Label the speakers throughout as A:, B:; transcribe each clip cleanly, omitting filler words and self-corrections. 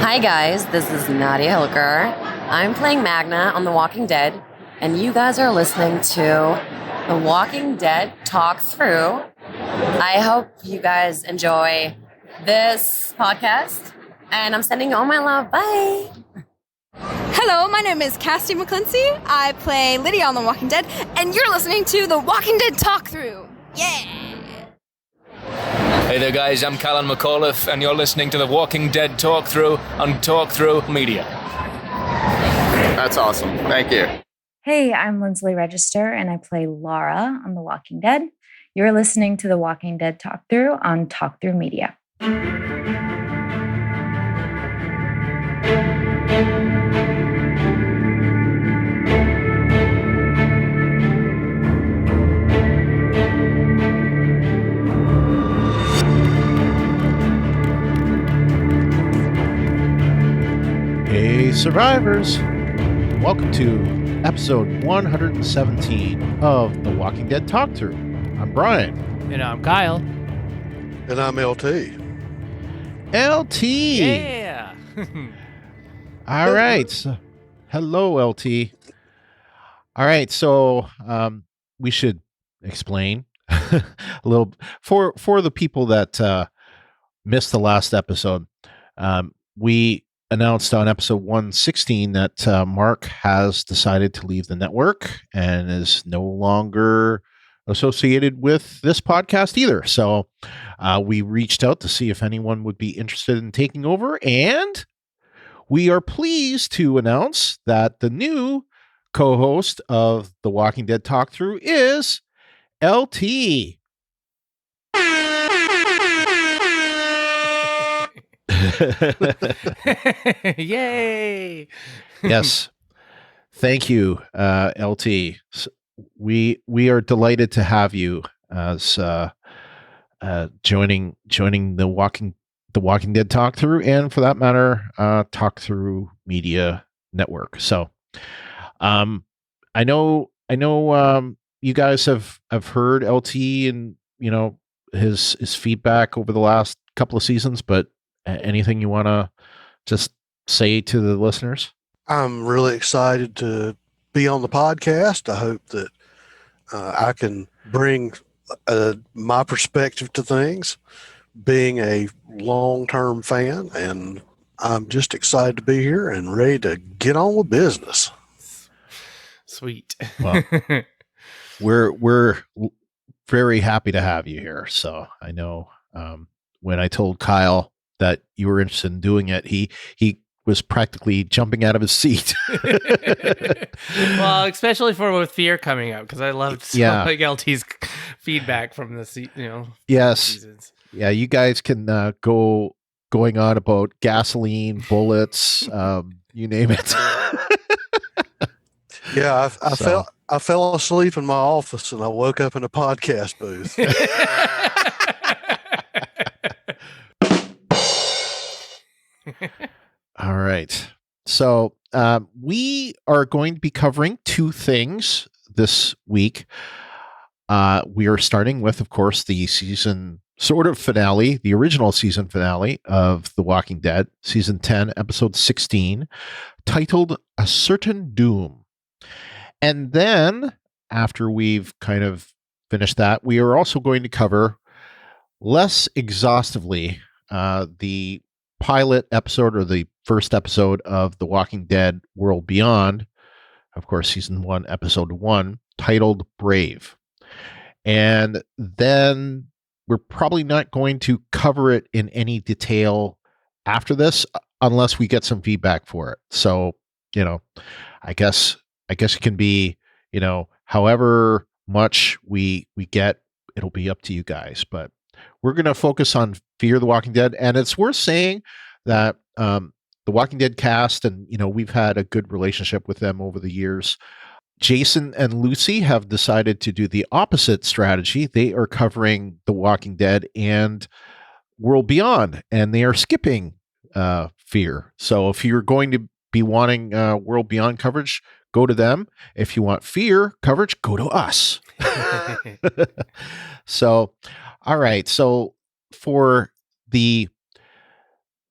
A: Hi guys, this is Nadia Hilker. I'm playing Magna on The Walking Dead, and you guys are listening to The Walking Dead Talk Through. I hope you guys enjoy this podcast, and I'm sending all my love. Bye!
B: Hello, my name is Cassie McClincy. I play Lydia on The Walking Dead, and you're listening to The Walking Dead Talk Through. Yeah!
C: Hey there guys, I'm Callan McAuliffe and you're listening to The Walking Dead Talk Through on Talk Through Media.
D: That's awesome. Thank you.
E: Hey, I'm Lindsley Register and I play Laura on The Walking Dead. You're listening to The Walking Dead Talk Through on Talk Through Media.
F: Hey, survivors! Welcome to episode 117 of The Walking Dead Talk Through. I'm Brian.
G: And I'm Kyle.
H: And I'm LT.
F: LT!
G: Yeah!
F: All right. So, hello, LT. All right, so we should explain a little for the people that missed the last episode. We announced on episode 116 that Mark has decided to leave the network and is no longer associated with this podcast either. So we reached out to see if anyone would be interested in taking over, and we are pleased to announce that the new co-host of the Walking Dead Talk Through is LT.
G: Yay!
F: Yes. Thank you, LT. We are delighted to have you as joining the Walking Dead Talk Through, and for that matter, Talk Through Media Network. So, I know you guys have heard LT and his feedback over the last couple of seasons, but anything you want to just say to the listeners?
H: I'm really excited to be on the podcast. I hope that I can bring my perspective to things, being a long-term fan, and I'm just excited to be here and ready to get on with business.
G: Sweet.
F: Well, we're very happy to have you here. So I know when I told Kyle that you were interested in doing it, he was practically jumping out of his seat.
G: Well, especially with Fear coming up, because I loved like LT's feedback from the
F: yes,
G: seasons.
F: Yeah, you guys can going on about gasoline, bullets, you name it.
H: Yeah, I fell asleep in my office and I woke up in a podcast booth.
F: All right. So we are going to be covering two things this week. We are starting with, of course, the season finale, the original season finale of The Walking Dead, season 10, episode 16, titled A Certain Doom. And then after we've kind of finished that, we are also going to cover less exhaustively the pilot episode, or the first episode of The Walking Dead World Beyond, of course, season 1, episode 1, titled Brave. And then we're probably not going to cover it in any detail after this unless we get some feedback for it. So, I guess it can be, however much we get, it'll be up to you guys. But we're going to focus on Fear the Walking Dead, and it's worth saying that the Walking Dead cast, and we've had a good relationship with them over the years. Jason and Lucy have decided to do the opposite strategy. They are covering The Walking Dead and World Beyond, and they are skipping Fear. So if you're going to be wanting World Beyond coverage, go to them. If you want Fear coverage, go to us. So, all right. So for the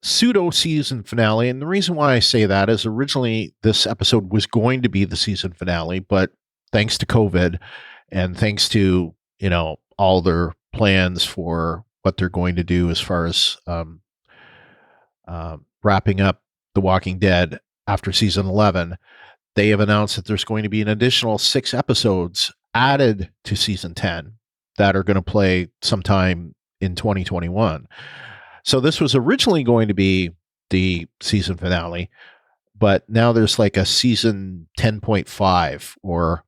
F: pseudo season finale. And the reason why I say that is originally this episode was going to be the season finale, but thanks to COVID and thanks to, all their plans for what they're going to do as far as wrapping up The Walking Dead after season 11, they have announced that there's going to be an additional 6 episodes added to season 10 that are going to play sometime in 2021. So this was originally going to be the season finale, but now there's like a season 10.5 or,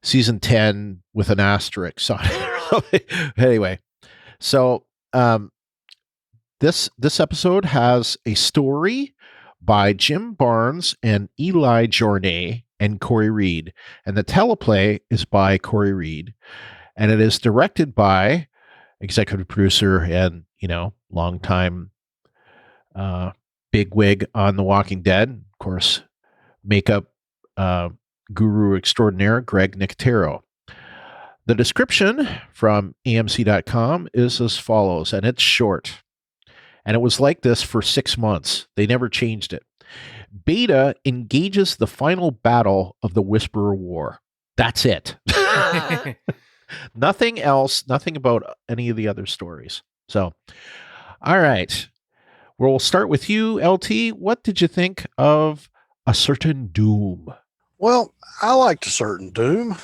F: season 10 with an asterisk on it. Anyway, so this episode has a story by Jim Barnes and Eli Journay and Corey Reed, and the teleplay is by Corey Reed, and it is directed by executive producer and longtime bigwig on The Walking Dead, of course, makeup guru extraordinaire Greg Nicotero. The description from AMC.com is as follows, and it's short. And it was like this for 6 months. They never changed it. Beta engages the final battle of the Whisperer War. That's it. Nothing else, nothing about any of the other stories. So, all right. We'll start with you, LT. What did you think of A Certain Doom?
H: Well, I liked A Certain Doom.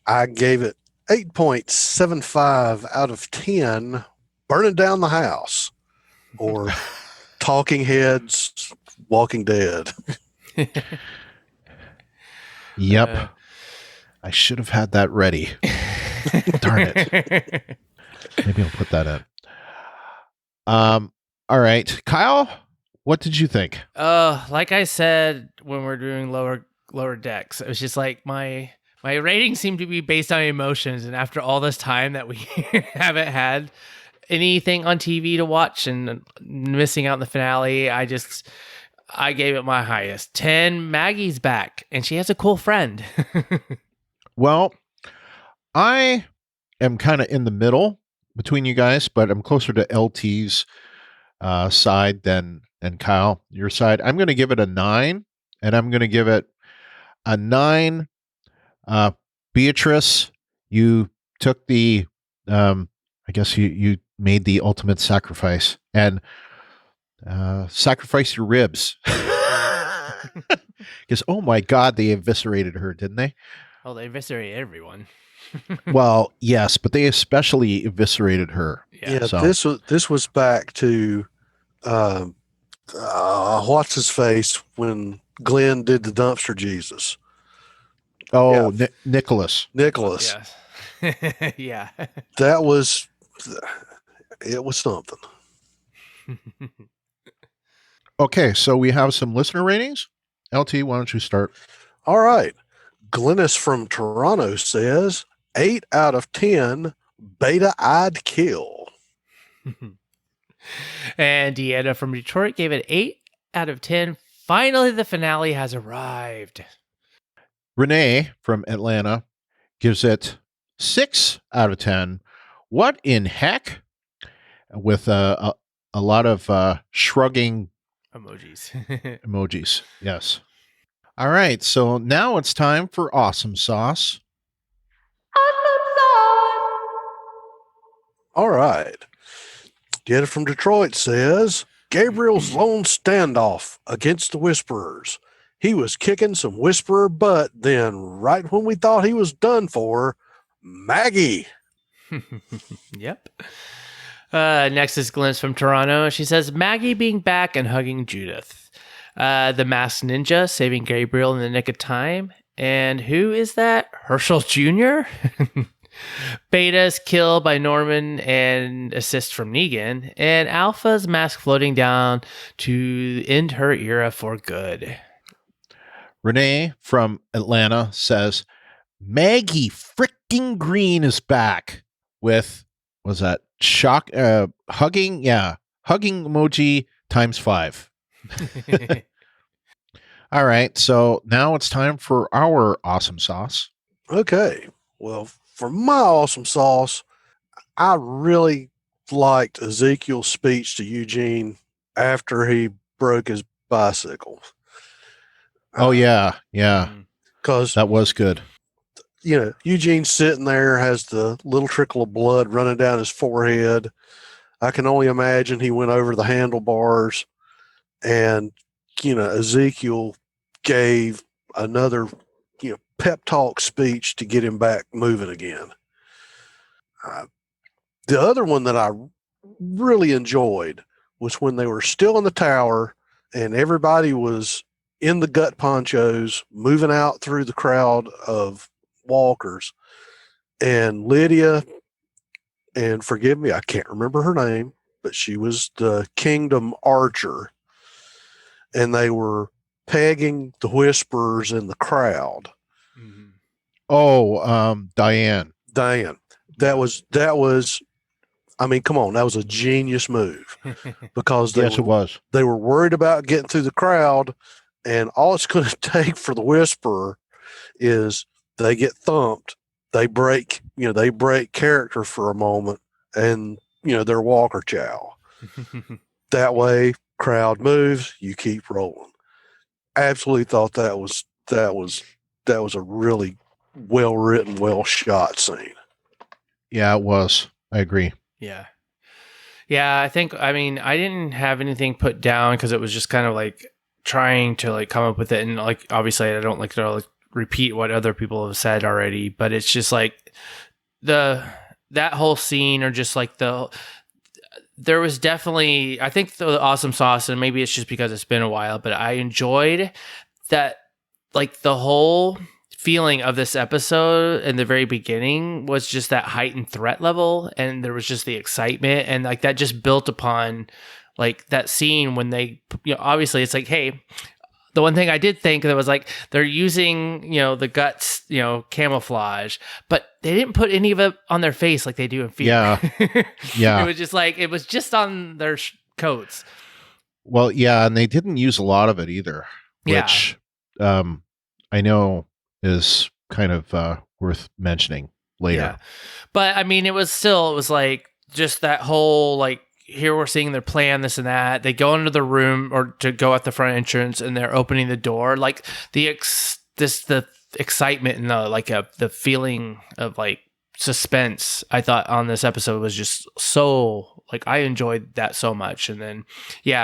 H: I gave it 8.75 out of 10, burning down the house, or Talking Heads, Walking Dead.
F: Yep. I should have had that ready. Darn it. Maybe I'll put that in. All right. Kyle, what did you think?
G: Like I said when we're doing lower decks, it was just like my rating seemed to be based on emotions, and after all this time that we haven't had anything on TV to watch and missing out on the finale, I gave it my highest 10. Maggie's back, and she has a cool friend.
F: Well, I am kind of in the middle between you guys, but I'm closer to LT's side than Kyle, your side. I'm going to give it a 9, and I'm going to give it a 9. Beatrice, you took the, I guess you made the ultimate sacrifice and sacrifice your ribs. Because, oh my God, they eviscerated her, didn't they?
G: Oh, they eviscerated everyone.
F: Well, yes, but they especially eviscerated her.
H: Yeah, so. This was back to what's his face when Glenn did the dumpster Jesus.
F: Oh, yeah. Nicholas.
G: Yes. Yeah.
H: It was something.
F: Okay, so we have some listener ratings. LT, why don't you start?
H: All right. Glennis from Toronto says 8 out of 10 beta I'd kill.
G: And Deanna from Detroit gave it 8 out of 10. Finally, the finale has arrived.
F: Renee from Atlanta gives it 6 out of 10. What in heck? With a lot of shrugging
G: emojis.
F: Emojis, yes. All right, so now it's time for Awesome Sauce.
H: All right. Deanna from Detroit says, Gabriel's lone standoff against the Whisperers. He was kicking some Whisperer butt, then right when we thought he was done for, Maggie.
G: Yep. Next is Glenn from Toronto. She says, Maggie being back and hugging Judith. The Masked Ninja saving Gabriel in the nick of time. And who is that? Herschel Jr.? Beta's killed by Norman and assist from Negan. And Alpha's mask floating down to end her era for good.
F: Renee from Atlanta says, Maggie freaking Green is back with, was that shock, hugging emoji times 5. All right, so now it's time for our awesome sauce.
H: Okay, well, for my awesome sauce, I really liked Ezekiel's speech to Eugene after he broke his bicycle.
F: Oh yeah, yeah,
H: Because
F: that was good.
H: Eugene's sitting there, has the little trickle of blood running down his forehead. I can only imagine he went over the handlebars, and Ezekiel gave another pep talk speech to get him back moving again. The other one that I really enjoyed was when they were still in the tower and everybody was in the gut ponchos moving out through the crowd of walkers, and Lydia, and forgive me, I can't remember her name, but she was the kingdom archer, and they were pegging the whisperers in the crowd.
F: Oh, Diane.
H: That was I mean, come on, that was a genius move, because
F: Yes, it was.
H: they were worried about getting through the crowd, and all it's going to take for the whisperer is they get thumped, they break character for a moment, and they're walker chow. That way, crowd moves, you keep rolling. Absolutely thought that was a really well written, well shot scene.
F: Yeah, it was. I agree.
G: Yeah. Yeah, I didn't have anything put down because it was just kind of like trying to like come up with it. And like, obviously I don't like to like repeat what other people have said already, but it's just like that whole scene, or just like there was definitely, I think the awesome sauce, and maybe it's just because it's been a while, but I enjoyed that, like the whole feeling of this episode in the very beginning was just that heightened threat level, and there was just the excitement, and like that just built upon like that scene when they, obviously it's like, hey, the one thing I did think that was like, they're using, the guts, camouflage, but they didn't put any of it on their face like they do in Fear.
F: Yeah. Yeah.
G: It was just like, it was just on their coats.
F: Well, yeah, and they didn't use a lot of it either, which I know is kind of worth mentioning later.
G: Yeah. But I mean, it was like just that whole, like, here we're seeing their plan, this and that. They go into the room or to go at the front entrance, and they're opening the door. Like the excitement and the feeling of like suspense, I thought on this episode was just so, like, I enjoyed that so much. And then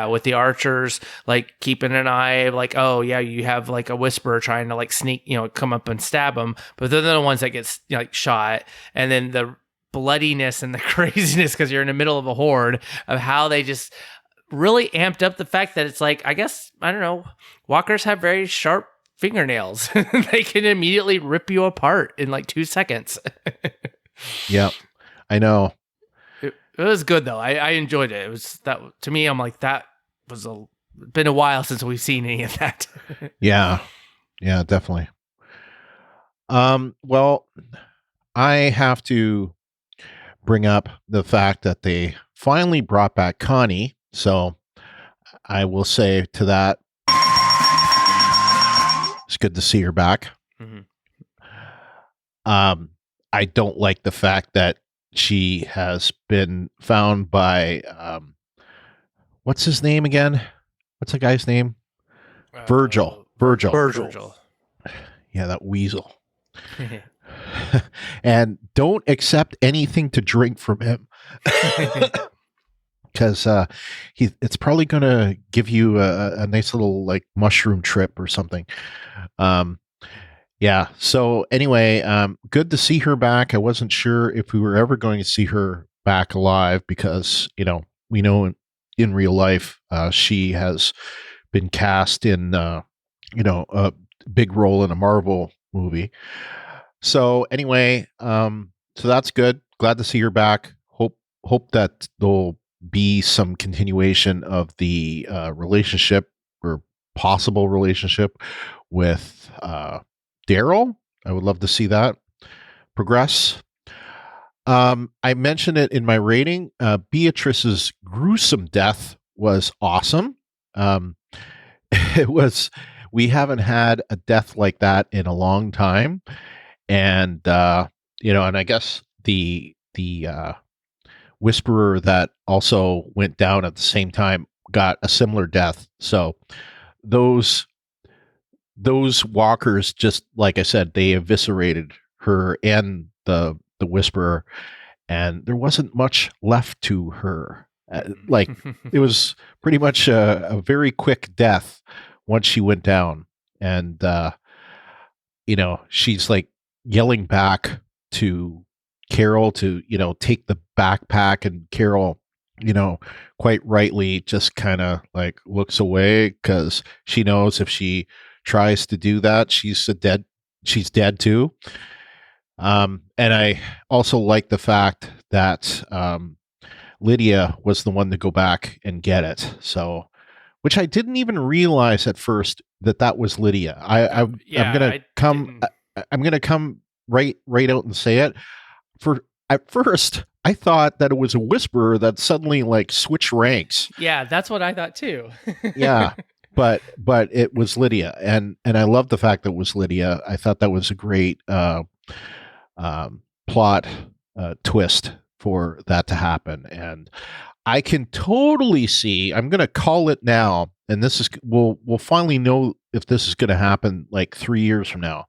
G: with the archers, like keeping an eye, like, oh yeah, you have like a whisperer trying to like sneak, come up and stab them, but they're the ones that get like shot. And then the bloodiness and the craziness, because you're in the middle of a horde, of how they just really amped up the fact that it's like, I guess, I don't know, walkers have very sharp fingernails. They can immediately rip you apart in like 2 seconds.
F: Yeah, I know.
G: It was good though. I enjoyed it. It was that, to me, I'm like, that was been a while since we've seen any of that.
F: Yeah, definitely. Well, I have to bring up the fact that they finally brought back Connie. So I will say to that, it's good to see her back.
G: Mm-hmm.
F: I don't like the fact that she has been found by, what's his name again? What's the guy's name? Virgil. Yeah, that weasel. And don't accept anything to drink from him, because it's probably going to give you a nice little like mushroom trip or something. Yeah. So anyway, good to see her back. I wasn't sure if we were ever going to see her back alive, because we know in real life she has been cast in a big role in a Marvel movie. So anyway, so that's good. Glad to see her back. Hope that there'll be some continuation of the relationship, or possible relationship, with Daryl. I would love to see that progress. I mentioned it in my rating. Beatrice's gruesome death was awesome. We haven't had a death like that in a long time. And and I guess the whisperer that also went down at the same time got a similar death. So those walkers, just like I said, they eviscerated her and the whisperer, and there wasn't much left to her. Like it was pretty much a very quick death once she went down. And she's like yelling back to Carol to take the backpack, and Carol quite rightly just kind of like looks away, because she knows if she tries to do that, she's dead too. And I also like the fact that Lydia was the one to go back and get it. So, which I didn't even realize at first that was Lydia. I'm gonna come right out and say it. At first, I thought that it was a whisperer that suddenly like switched ranks.
G: Yeah, that's what I thought too.
F: Yeah, but it was Lydia, and I love the fact that it was Lydia. I thought that was a great plot twist for that to happen, and I can totally see. I'm going to call it now, and this is we'll finally know if this is going to happen like 3 years from now.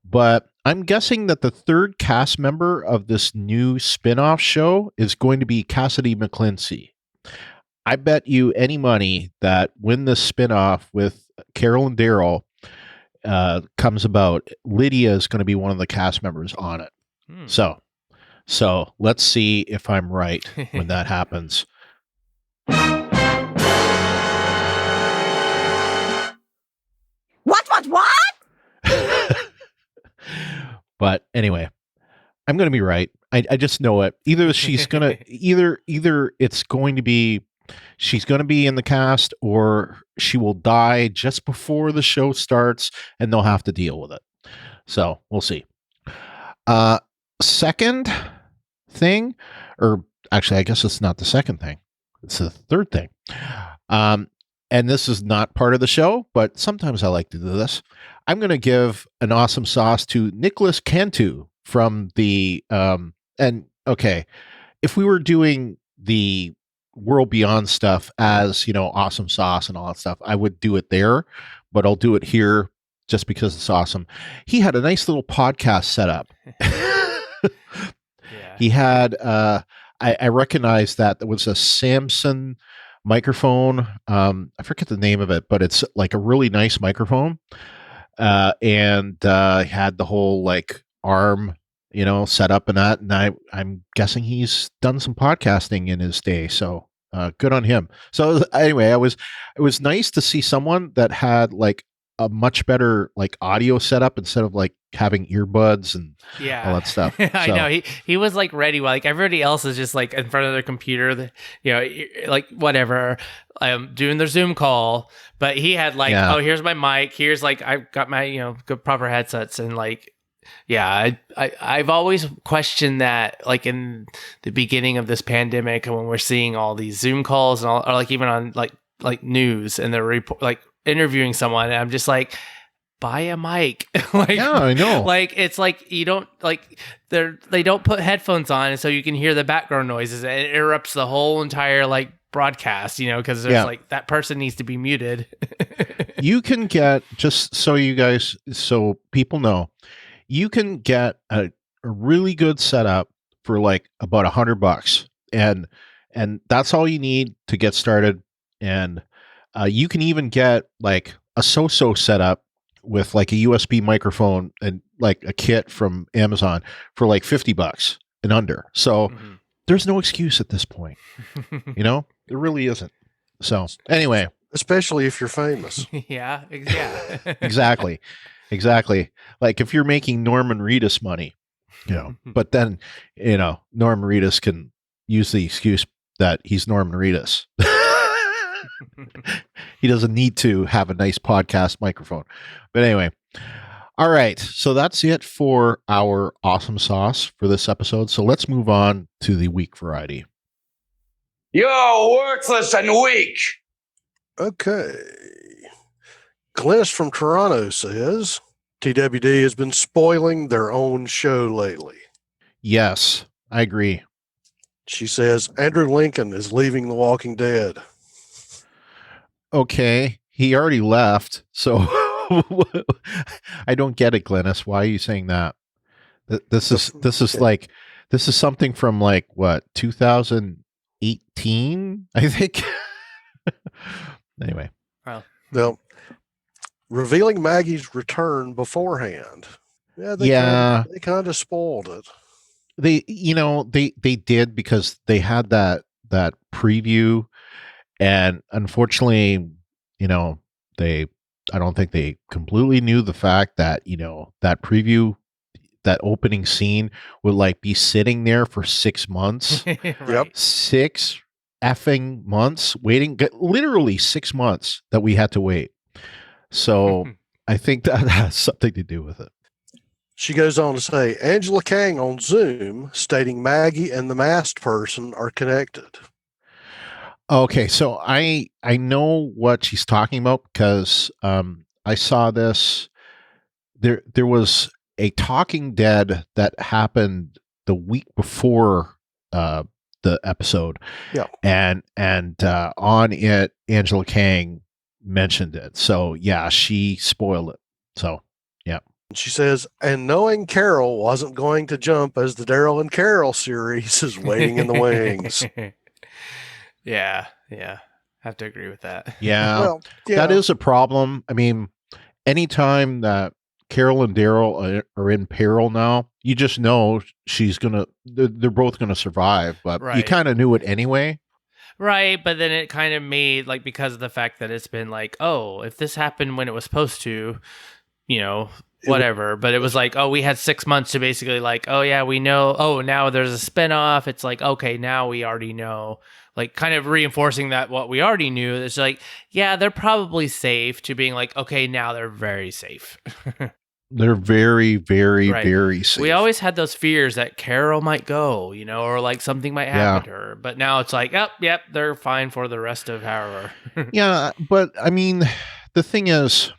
F: But I'm guessing that the third cast member of this new spin-off show is going to be Cassidy McClincy. I bet you any money that when this spin-off with Carol and Daryl comes about, Lydia is going to be one of the cast members on it. So let's see if I'm right when that happens.
A: What?
F: But anyway, I'm going to be right. I just know it. Either she's going to either it's going to be she's going to be in the cast, or she will die just before the show starts and they'll have to deal with it. So we'll see. Second thing, or actually, I guess it's not the second thing. It's the third thing. And this is not part of the show, but sometimes I like to do this. I'm going to give an awesome sauce to Nicholas Cantu from the, and okay, if we were doing the World Beyond stuff as, awesome sauce and all that stuff, I would do it there, but I'll do it here just because it's awesome. He had a nice little podcast set up. He had, I recognize that there was a Samson microphone. I forget the name of it, but it's like a really nice microphone. And had the whole like arm, set up and that. And I'm guessing he's done some podcasting in his day. So good on him. So anyway, it was nice to see someone that had like a much better like audio setup instead of like having earbuds and all that stuff.
G: I know he was like ready. Like everybody else is just like in front of their computer, like whatever, doing their Zoom call. But he had like, oh, here's my mic. Here's like, I've got my, good proper headsets. And like, I've always questioned that, like in the beginning of this pandemic, and when we're seeing all these Zoom calls and all, or like even on like news and they're like interviewing someone, and I'm just like, buy a mic. Like,
F: yeah, I know.
G: Like it's like you don't like they don't put headphones on, and so you can hear the background noises. And it interrupts the whole entire like broadcast, because there's like that person needs to be muted.
F: You can get, just so you guys, so people know, you can get a really good setup for like about $100, and that's all you need to get started. And you can even get like a so-so setup with like a USB microphone and like a kit from Amazon for like $50 and under. So there's no excuse at this point. There really isn't. So anyway,
H: especially if you're famous.
G: Yeah.
F: Exactly. Like if you're making Norman Reedus money, but then, Norman Reedus can use the excuse that he's Norman Reedus. He doesn't need to have a nice podcast microphone. But anyway, all right. So that's it for our awesome sauce for this episode. So let's move on to the weak variety.
I: You're worthless and weak.
H: Okay. Glennis from Toronto says TWD has been spoiling their own show lately.
F: Yes, I agree.
H: She says Andrew Lincoln is leaving The Walking Dead.
F: Okay, he already left, so I don't get it, Glennis. Why are you saying that? This is something from like what 2018, I think. Anyway,
G: Well,
H: Now, revealing Maggie's return beforehand. Yeah, they kind of spoiled it.
F: they did because they had that preview, and unfortunately, I don't think they completely knew the fact that that preview, that opening scene would like be sitting there for 6 months.
G: right.
F: 6 effing months waiting, literally 6 months that we had to wait. So I think that has something to do with it.
H: She goes on to say Angela Kang on Zoom stating Maggie and the masked person are connected.
F: Okay, so I know what she's talking about because I saw this. There was a Talking Dead that happened the week before the episode.
H: Yeah,
F: and on it, Angela Kang mentioned it. So yeah, she spoiled it. So yeah.
H: She says, and knowing Carol wasn't going to jump as the Daryl and Carol series is waiting in the wings.
G: Yeah. Have to agree with that.
F: Yeah,
H: Well, yeah.
F: that is a problem. I mean, anytime that Carol and Daryl are in peril now, you just know they're both gonna survive. But you
G: Right.
F: kind of knew it anyway.
G: Right, but then it kind of made, like, because of the fact that it's been like, oh, if this happened when it was supposed to, whatever. But it was like, oh, we had 6 months to basically like, oh yeah, we know. Oh, now there's a spinoff. It's like, okay, now we already know. Like, kind of reinforcing that what we already knew. It's like, yeah, they're probably safe, to being like, okay, now they're very safe.
F: They're very, very,
G: Right.
F: very safe.
G: We always had those fears that Carol might go, or like something might happen to her. But now it's like, yep, they're fine for the rest of however.
F: Yeah, but I mean, the thing is,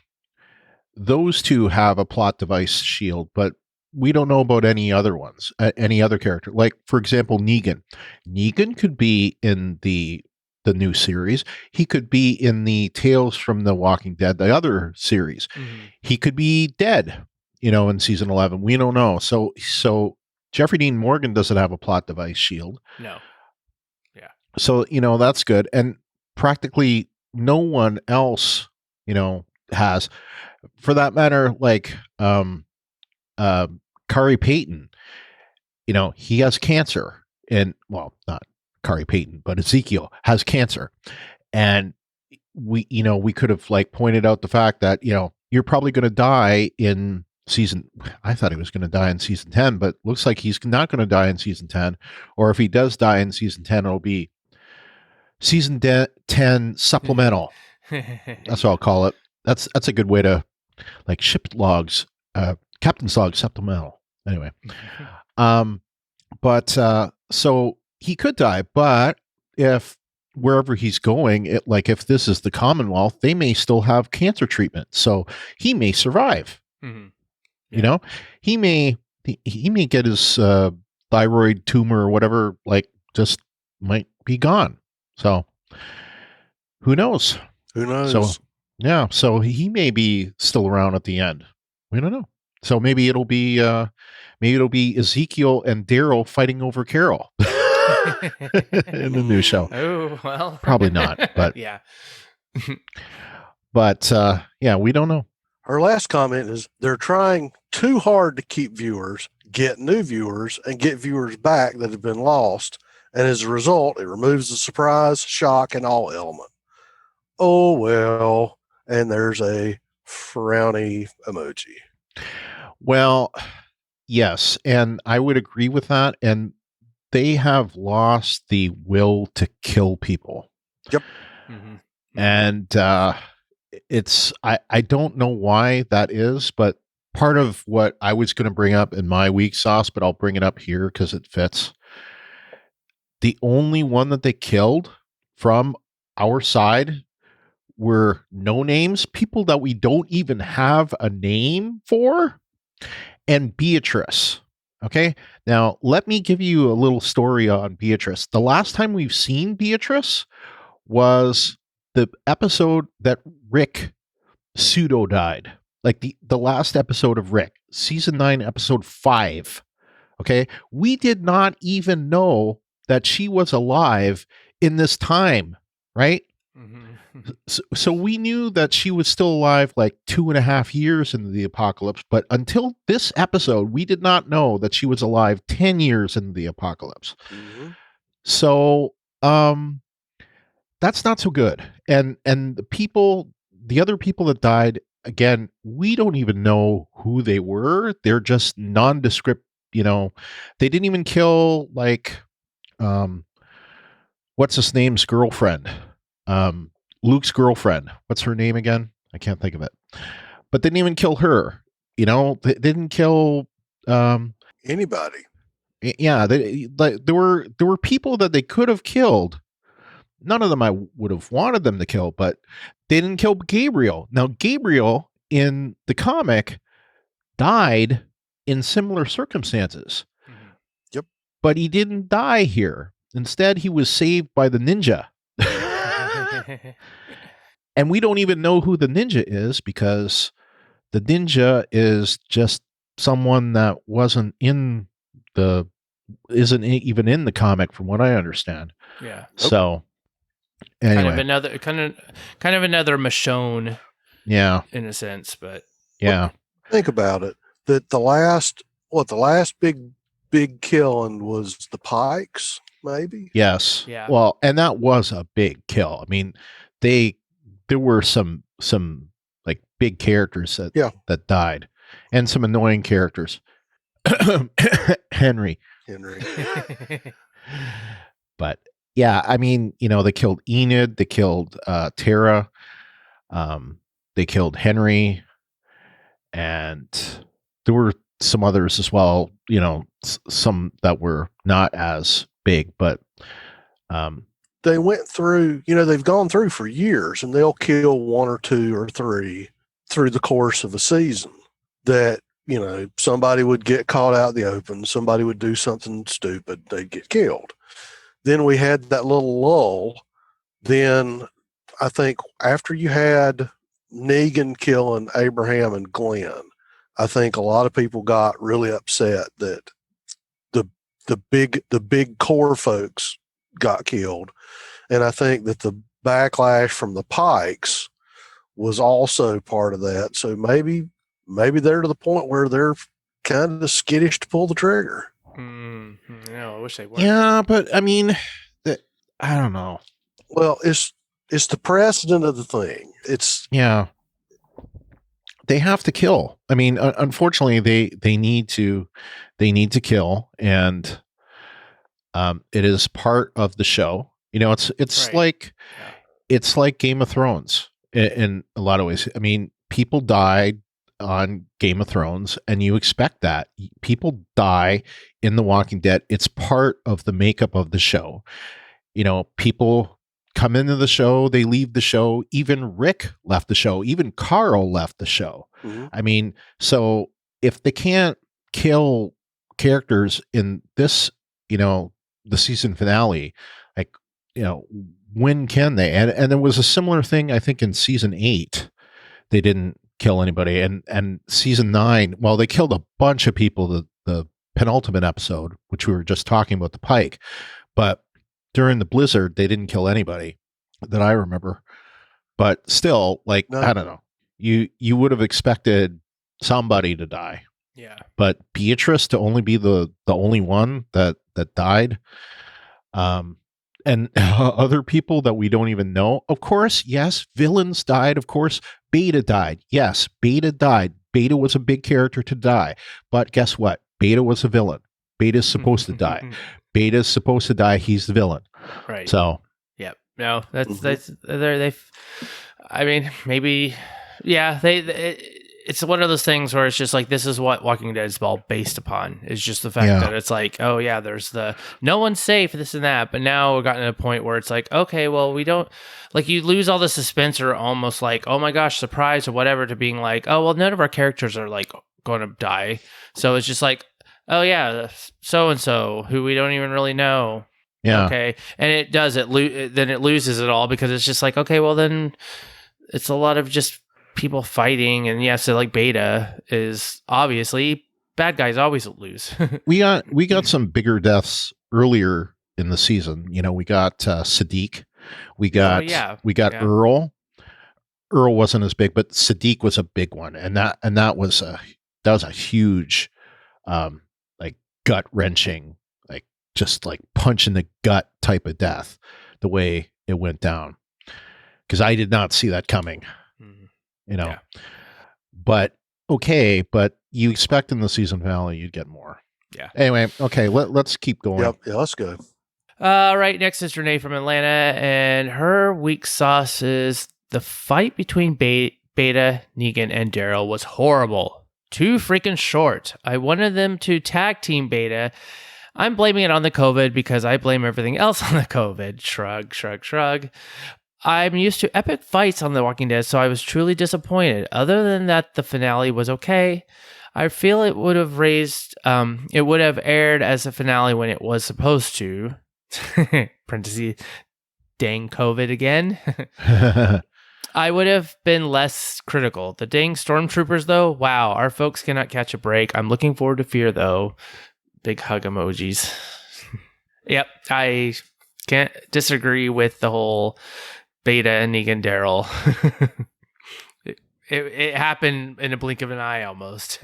F: those two have a plot device shield, but we don't know about any other ones, any other character. Like, for example, Negan. Negan could be in the new series. He could be in the Tales from the Walking Dead, the other series.
G: Mhm.
F: He could be dead, in season 11. We don't know. So Jeffrey Dean Morgan doesn't have a plot device shield.
G: No. Yeah.
F: So, that's good. And practically no one else, has. For that matter, like Kari Payton, he has cancer. And, well, not Kari Payton, but Ezekiel has cancer. And we could have like pointed out the fact that, you're probably going to die in I thought he was going to die in season 10, but looks like he's not going to die in season 10. Or if he does die in season 10, it'll be season 10 supplemental. That's what I'll call it. That's a good way to like ship logs, captain's log supplemental. Anyway, but so he could die, but if wherever he's going, if this is the Commonwealth, they may still have cancer treatment, so he may survive.
G: Mm-hmm.
F: Yeah. He may get his thyroid tumor or whatever, just might be gone. So who knows?
H: Who knows?
F: So yeah, so he may be still around at the end. We don't know. So maybe it'll be Ezekiel and Daryl fighting over Carol in the new show.
G: Oh, well,
F: probably not, but
G: yeah.
F: But yeah, we don't know.
H: Her last comment is they're trying too hard to keep viewers, get new viewers, and get viewers back that have been lost. And as a result, it removes the surprise, shock, and awe element. Oh, well. And there's a frowny emoji.
F: Well, yes. And I would agree with that. And they have lost the will to kill people.
H: Yep.
G: Mm-hmm.
F: And I don't know why that is, but part of what I was going to bring up in my weak sauce, but I'll bring it up here because it fits. The only one that they killed from our side were no names, people that we don't even have a name for, and Beatrice. Okay. Now, let me give you a little story on Beatrice. The last time we've seen Beatrice was the episode that Rick pseudo died. Like the last episode of Rick, season 9, episode 5. Okay. We did not even know that she was alive in this time, right? So we knew that she was still alive like 2.5 years into the apocalypse, but until this episode, we did not know that she was alive 10 years into the apocalypse. So that's not so good. And the other people that died, again, we don't even know who they were. They're just nondescript, they didn't even kill like what's his name's girlfriend? Luke's girlfriend. What's her name again? I can't think of it. But they didn't even kill her. They didn't kill
H: anybody.
F: Yeah, there were people that they could have killed. None of them I would have wanted them to kill, but they didn't kill Gabriel. Now, Gabriel in the comic died in similar circumstances.
H: Yep.
F: But he didn't die here. Instead, he was saved by the ninja. And we don't even know who the ninja is because the ninja is just someone that isn't even in the comic from what I understand.
G: Yeah.
F: So anyway.
G: Kind of another Michonne.
F: Yeah.
G: In a sense, but
F: yeah.
H: Think about it. That the last big killing was the Pikes, maybe?
F: Yes.
G: Yeah.
F: Well, and that was a big kill. I mean, there were some like big characters that died, and some annoying characters. Henry. But yeah, I mean, they killed Enid, they killed Tara, they killed Henry, and there were some others as well. Some that were not as big, but
H: they went through, they've gone through for years, and they'll kill 1 or 2 or 3 through the course of a season that, somebody would get caught out in the open, somebody would do something stupid, they'd get killed. Then we had that little lull. Then I think after you had Negan killing Abraham and Glenn, I think a lot of people got really upset that the big core folks got killed. And I think that the backlash from the Pikes was also part of that. So maybe they're to the point where they're kind of skittish to pull the trigger.
G: I wish they were.
F: Yeah, but I mean, I don't know.
H: Well, it's the precedent of the thing.
F: Yeah. They have to kill. I mean, unfortunately, they need to kill, and it is part of the show. It's
G: Right.
F: like it's like Game of Thrones in a lot of ways. I mean, people died on Game of Thrones, and you expect that. People die in The Walking Dead. It's part of the makeup of the show. People come into the show, they leave the show. Even Rick left the show. Even Carl left the show.
H: Mm-hmm.
F: I mean, so if they can't kill characters in this, the season finale, like, when can they? And there was a similar thing, I think, in season 8. They didn't kill anybody. And season 9, well, they killed a bunch of people, the penultimate episode, which we were just talking about, the Pike. But during the blizzard, they didn't kill anybody that I remember. But still, like,
H: No.
F: I don't know. You would have expected somebody to die.
G: Yeah.
F: But Beatrice to only be the only one that died. And other people that we don't even know. Of course, yes, villains died. Of course, Beta died. Yes, Beta died. Beta was a big character to die. But guess what? Beta was a villain. Beta's supposed to die. Beta's supposed to die. He's the villain.
G: Right.
F: So,
G: yeah. No, that's I mean, maybe, yeah, it's one of those things where it's just like, this is what Walking Dead is all based upon. It's just the fact that it's like, oh yeah, there's no one's safe, this and that. But now we've gotten to a point where it's like, okay, well, we don't, like, you lose all the suspense, or almost like, oh my gosh, surprise or whatever, to being like, oh, well, none of our characters are like going to die. So it's just like, oh yeah, so and so who we don't even really know.
F: Yeah.
G: Okay, and it does then it loses it all because it's just like, okay, well then it's a lot of just people fighting, and yes, so like Beta is obviously bad guys always lose.
F: We got some bigger deaths earlier in the season. You know, we got Sadiq. We got Earl. Earl wasn't as big, but Sadiq was a big one, and that was a huge, like gut wrenching, like just like punch in the gut type of death. The way it went down, because I did not see that coming. You know, but okay, but you expect in the season finale you'd get more.
G: Yeah.
F: Anyway, okay, let's keep going.
H: Yep. Yeah, let's go.
G: Right, next is Renee from Atlanta, and her weak sauce is the fight between Beta, Negan, and Daryl was horrible. Too freaking short. I wanted them to tag team Beta. I'm blaming it on the COVID because I blame everything else on the COVID. Shrug, shrug, shrug. I'm used to epic fights on The Walking Dead, so I was truly disappointed. Other than that, the finale was okay. I feel it would have aired as a finale when it was supposed to. Parentheses, dang COVID again. I would have been less critical. The dang stormtroopers, though, wow, our folks cannot catch a break. I'm looking forward to Fear, though. Big hug emojis. Yep, I can't disagree with the whole Beta and Negan Daryl. It happened in a blink of an eye almost.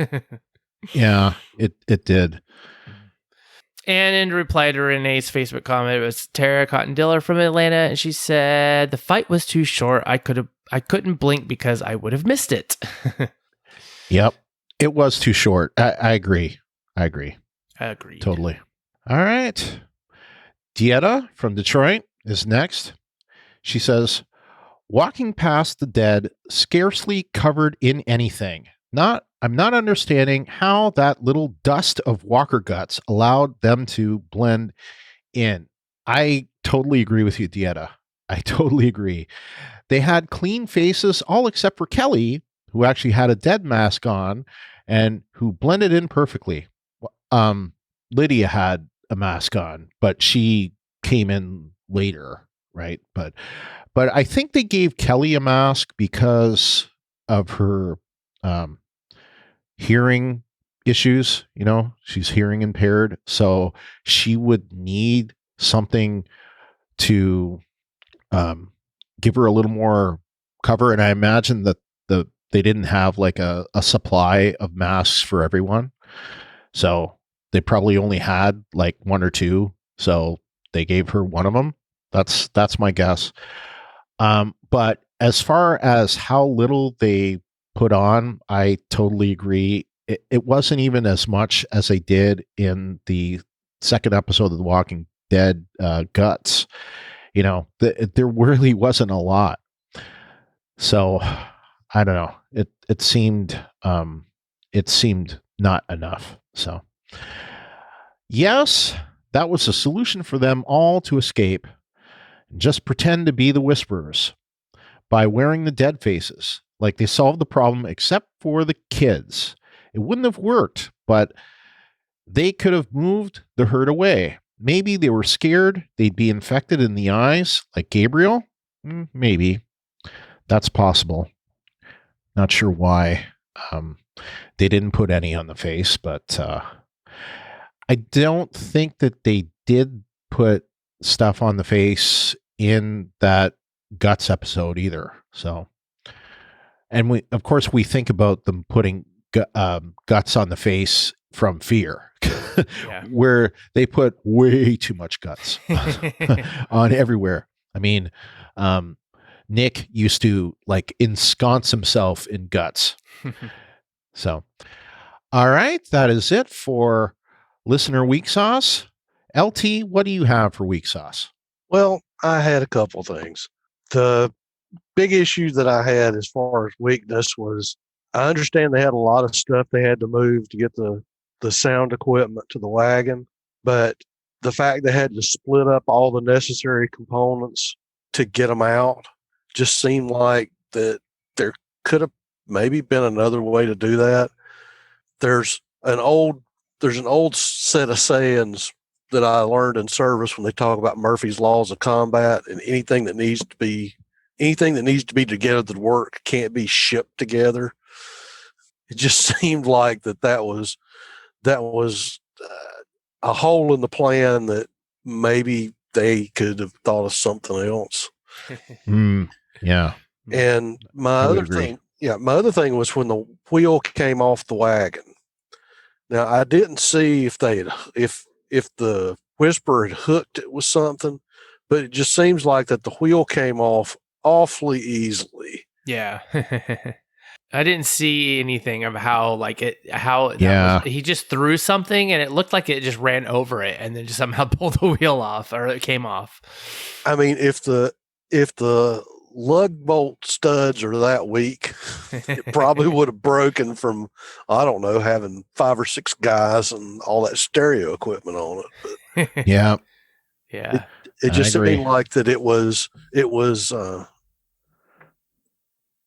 F: Yeah, it did.
G: And in reply to Renee's Facebook comment, it was Tara Cotton-Diller from Atlanta, and she said the fight was too short. I couldn't blink because I would have missed it.
F: Yep, it was too short. I agree.
G: Agreed.
F: Totally. All right. Dieta from Detroit is next. She says, walking past the dead, scarcely covered in anything. I'm not understanding how that little dust of walker guts allowed them to blend in. I totally agree with you, Dieta. I totally agree. They had clean faces, all except for Kelly, who actually had a dead mask on and who blended in perfectly. Lydia had a mask on, but she came in later, right? But I think they gave Kelly a mask because of her hearing issues. You know, she's hearing impaired, so she would need something to give her a little more cover. And I imagine that they didn't have like a supply of masks for everyone, so they probably only had like one or two. So they gave her one of them. That's my guess. But as far as how little they put on, I totally agree. It wasn't even as much as they did in the second episode of The Walking Dead, Guts. You know, there really wasn't a lot. So I don't know. It seemed not enough. So yes, that was a solution for them all to escape. Just pretend to be the Whisperers by wearing the dead faces. Like they solved the problem except for the kids. It wouldn't have worked, but they could have moved the herd away. Maybe they were scared they'd be infected in the eyes, like Gabriel. Maybe. That's possible. Not sure why they didn't put any on the face, but I don't think that they did put stuff on the face in that Guts episode either. So, and we think about them putting guts on the face from Fear, where they put way too much guts on everywhere. I mean, Nick used to like ensconce himself in guts. So, all right, that is it for listener weak sauce. LT, what do you have for weak sauce?
H: Well, I had a couple things. The big issue that I had as far as weakness was I understand they had a lot of stuff they had to move to get the sound equipment to the wagon, but the fact they had to split up all the necessary components to get them out just seemed like that there could have maybe been another way to do that. There's an old there's an old set of sayings that I learned in service when they talk about Murphy's laws of combat, and anything that needs to be together to work can't be shipped together. It just seemed like that was a hole in the plan that maybe they could have thought of something else.
F: Yeah.
H: And my other thing was when the wheel came off the wagon. Now I didn't see if the Whisperer had hooked it with something, but it just seems like that the wheel came off awfully easily.
G: Yeah. I didn't see anything of he just threw something and it looked like it just ran over it and then just somehow pulled the wheel off, or it came off.
H: I mean, if the lug bolt studs are that weak, it probably would have broken from, I don't know, having 5 or 6 guys and all that stereo equipment on it. But
F: yeah.
H: It just seemed like that it was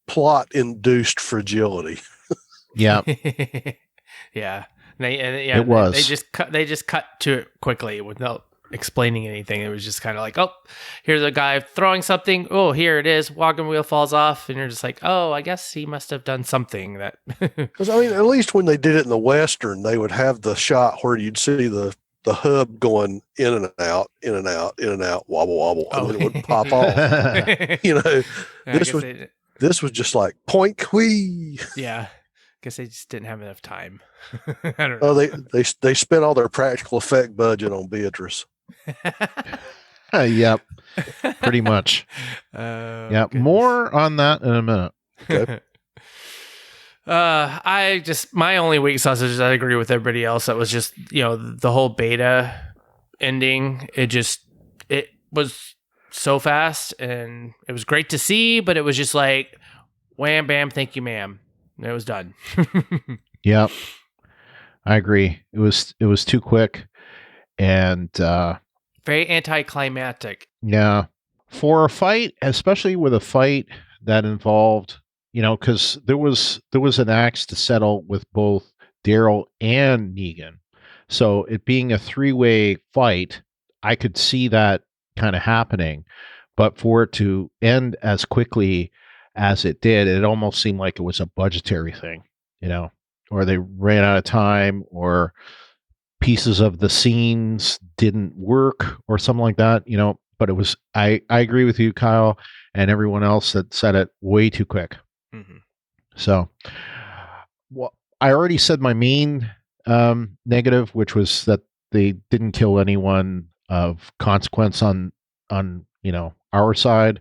H: plot induced fragility.
F: Yeah.
G: Yeah.
F: It was.
G: They just cut to it quickly without explaining anything. It was just kind of like, oh, here's a guy throwing something. Oh, here it is. Wagon wheel falls off, and you're just like, oh, I guess he must have done something that.
H: Because I mean, at least when they did it in the Western, they would have the shot where you'd see the hub going in and out, in and out, in and out, wobble wobble, and then it would pop off. You know, this was just like point quee.
G: Yeah. Guess they just didn't have enough time. I don't know.
H: Oh, they spent all their practical effect budget on Beatrice.
F: Yep, pretty much. Yeah, goodness. More on that in a minute. Okay.
G: My only weak sauce is I agree with everybody else. That was just, the whole beta ending. It was so fast and it was great to see, but it was just like, wham, bam, thank you, ma'am. It was done.
F: Yep. I agree. It was too quick and
G: very anticlimactic.
F: Yeah. For a fight, especially with a fight that involved, because there was an axe to settle with both Daryl and Negan. So it being a 3-way fight, I could see that kind of happening. But for it to end as quickly as it did, it almost seemed like it was a budgetary thing, or they ran out of time, or pieces of the scenes didn't work, or something like that, But it was, I agree with you, Kyle, and everyone else that said it, way too quick. Mm-hmm. So, well, I already said my main negative, which was that they didn't kill anyone of consequence on our side.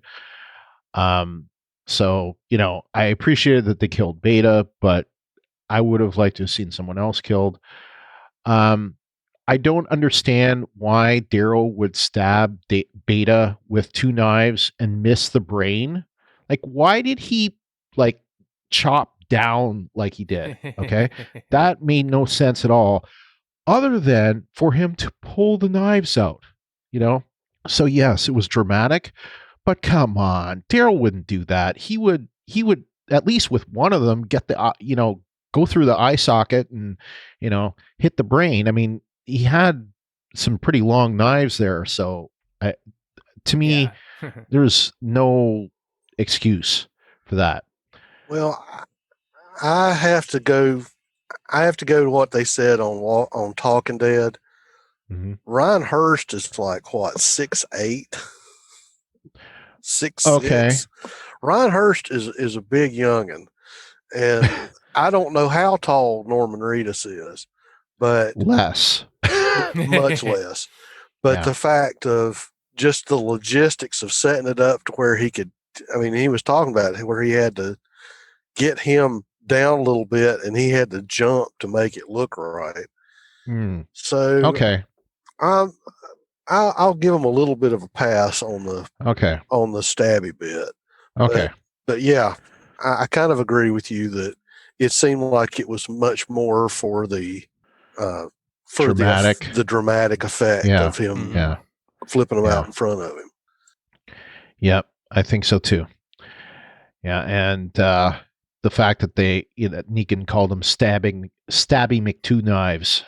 F: So, I appreciated that they killed Beta, but I would have liked to have seen someone else killed. I don't understand why Daryl would stab Beta with 2 knives and miss the brain. Like, why did he, chop down like he did? Okay? That made no sense at all, other than for him to pull the knives out, So, yes, it was dramatic. But come on, Daryl wouldn't do that. He would at least with one of them get the go through the eye socket and hit the brain. I mean, he had some pretty long knives there, so to me, there's no excuse for that.
H: Well, I have to go to what they said on Talking Dead. Mm-hmm. Ryan Hurst is like what, 6'8", 6'6". Okay. Ryan Hurst is a big youngin', and I don't know how tall Norman Reedus is, but
F: less,
H: much less. But the fact of just the logistics of setting it up to where he could, he was talking about it, where he had to get him down a little bit and he had to jump to make it look right. So,
F: okay.
H: I'll give him a little bit of a pass on the stabby bit.
F: Okay.
H: But yeah, I kind of agree with you that it seemed like it was much more for the dramatic effect of him flipping him out in front of him.
F: Yep, I think so too. Yeah, and the fact that Negan called him Stabby McTwo Knives.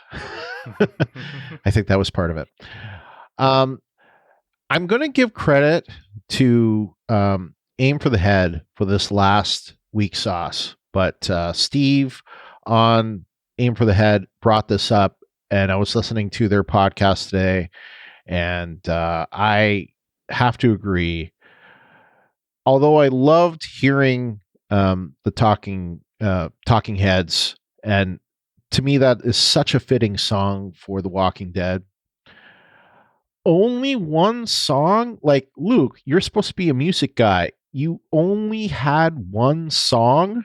F: I think that was part of it. I'm going to give credit to Aim for the Head for this last week's sauce, but Steve on Aim for the Head brought this up, and I was listening to their podcast today, and I have to agree. Although I loved hearing the talking heads, and to me that is such a fitting song for The Walking Dead. Only one song, like Luke, you're supposed to be a music guy. You only had one song,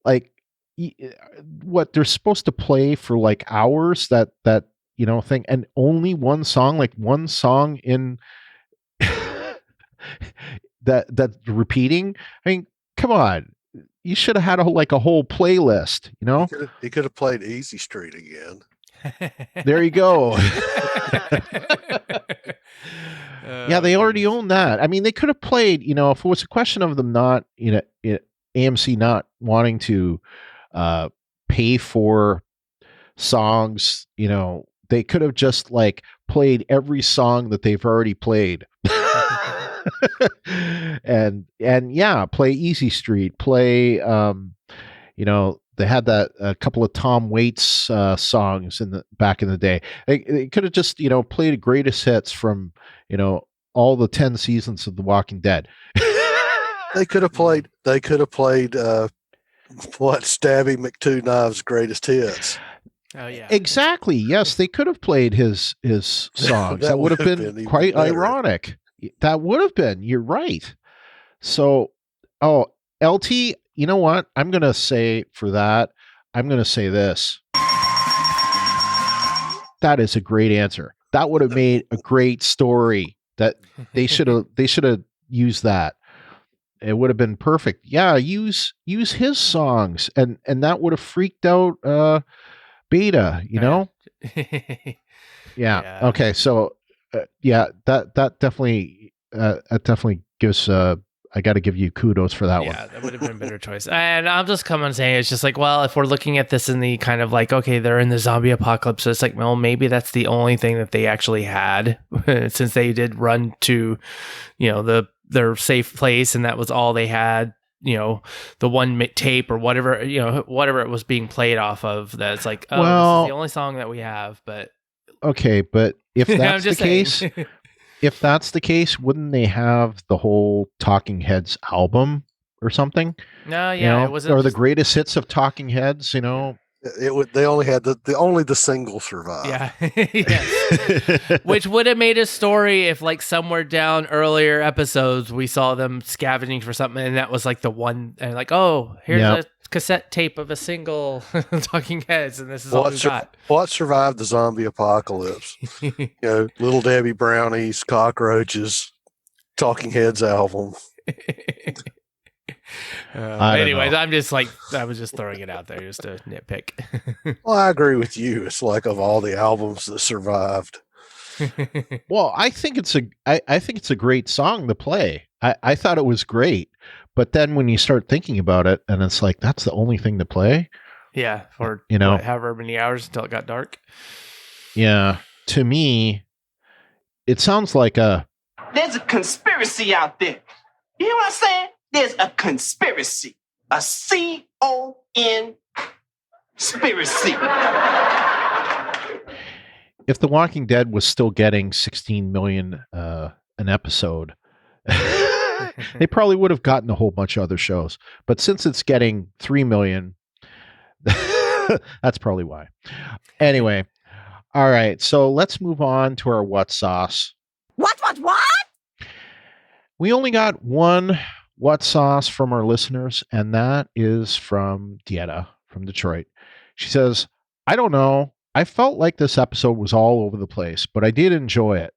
F: like what they're supposed to play for like hours. That thing, and only one song, like one song in that repeating. I mean, come on, you should have had a whole playlist.
H: He could have played Easy Street again.
F: There you go. Yeah, they already own that. I mean, they could have played, if it was a question of them not, AMC not wanting to pay for songs, they could have just like played every song that they've already played. and yeah, play Easy Street, play, they had that a couple of Tom Waits songs back in the day. They could have just played greatest hits from all the 10 seasons of The Walking Dead.
H: They could have played. What Stabby McTwo Knives' greatest hits.
G: Oh yeah,
F: exactly. Yes, they could have played his songs. That would have been quite ironic. That would have been. You're right. So, LT, you know what? I'm going to say for that, I'm going to say this. That is a great answer. That would have made a great story. That they should have used that. It would have been perfect. Yeah, use his songs, and that would have freaked out Beta. Yeah. Okay. So that definitely gives. I got to give you kudos for that one.
G: Yeah, that would have been a better choice. And I'll just come on saying it's just like, well, if we're looking at this in the kind of like, okay, they're in the zombie apocalypse, so it's like, well, maybe that's the only thing that they actually had since they did run to, their safe place, and that was all they had. The one tape or whatever, whatever it was being played off of. That's like, this is the only song that we have. But
F: okay, but if that's the case. If that's the case, wouldn't they have the whole Talking Heads album or something?
G: No, yeah, it wasn't.
F: Or the greatest hits of Talking Heads,
H: They only had the single survived.
G: Yeah, yes. Which would have made a story if, like, somewhere down earlier episodes we saw them scavenging for something, and that was like the one, and like, oh, here's a cassette tape of a single Talking Heads, and this is all we got.
H: What survived the zombie apocalypse? Little Debbie brownies, cockroaches, Talking Heads album.
G: Anyways, I was just throwing it out there just to nitpick.
H: Well, I agree with you. It's like of all the albums that survived.
F: Well, I think it's a great song to play. I thought it was great. But then when you start thinking about it, and it's like, that's the only thing to play.
G: Yeah, for however many hours until it got dark.
F: Yeah, to me, it sounds like
J: there's a conspiracy out there. You know what I'm saying? There's a conspiracy, a C-O-N conspiracy.
F: If The Walking Dead was still getting 16 million an episode. They probably would have gotten a whole bunch of other shows, but since it's getting 3 million, that's probably why. Anyway, all right, so let's move on to our what sauce.
J: What?
F: We only got one what sauce from our listeners, and that is from Dieta from Detroit. She says, I don't know. I felt like this episode was all over the place, but I did enjoy it.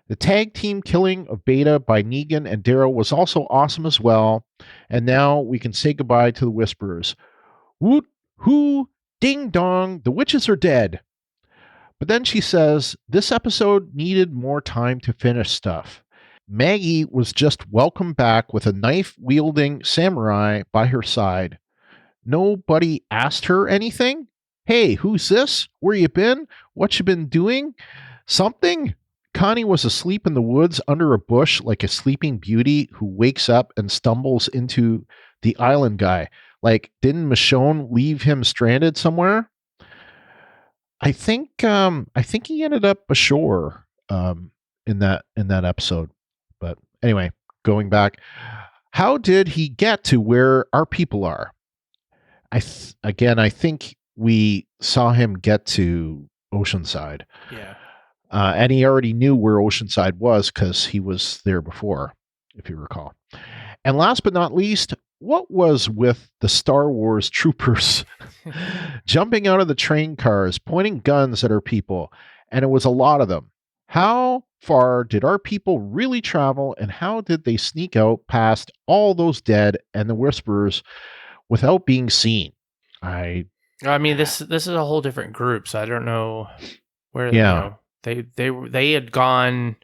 F: The tag team killing of Beta by Negan and Daryl was also awesome as well. And now we can say goodbye to the Whisperers. Woot, hoo, ding dong, the witches are dead. But then she says, this episode needed more time to finish stuff. Maggie was just welcomed back with a knife-wielding samurai by her side. Nobody asked her anything? Hey, who's this? Where you been? What you been doing? Something? Connie was asleep in the woods under a bush like a sleeping beauty who wakes up and stumbles into the island guy. Like, didn't Michonne leave him stranded somewhere? I think he ended up ashore in that episode. But anyway, going back, how did he get to where our people are? I think we saw him get to Oceanside.
G: Yeah.
F: And he already knew where Oceanside was because he was there before, if you recall. And last but not least, what was with the Star Wars troopers jumping out of the train cars, pointing guns at our people? And it was a lot of them. How far did our people really travel, and how did they sneak out past all those dead and the Whisperers without being seen?
G: I mean, this is a whole different group, so I don't know where.
F: Yeah.
G: They had gone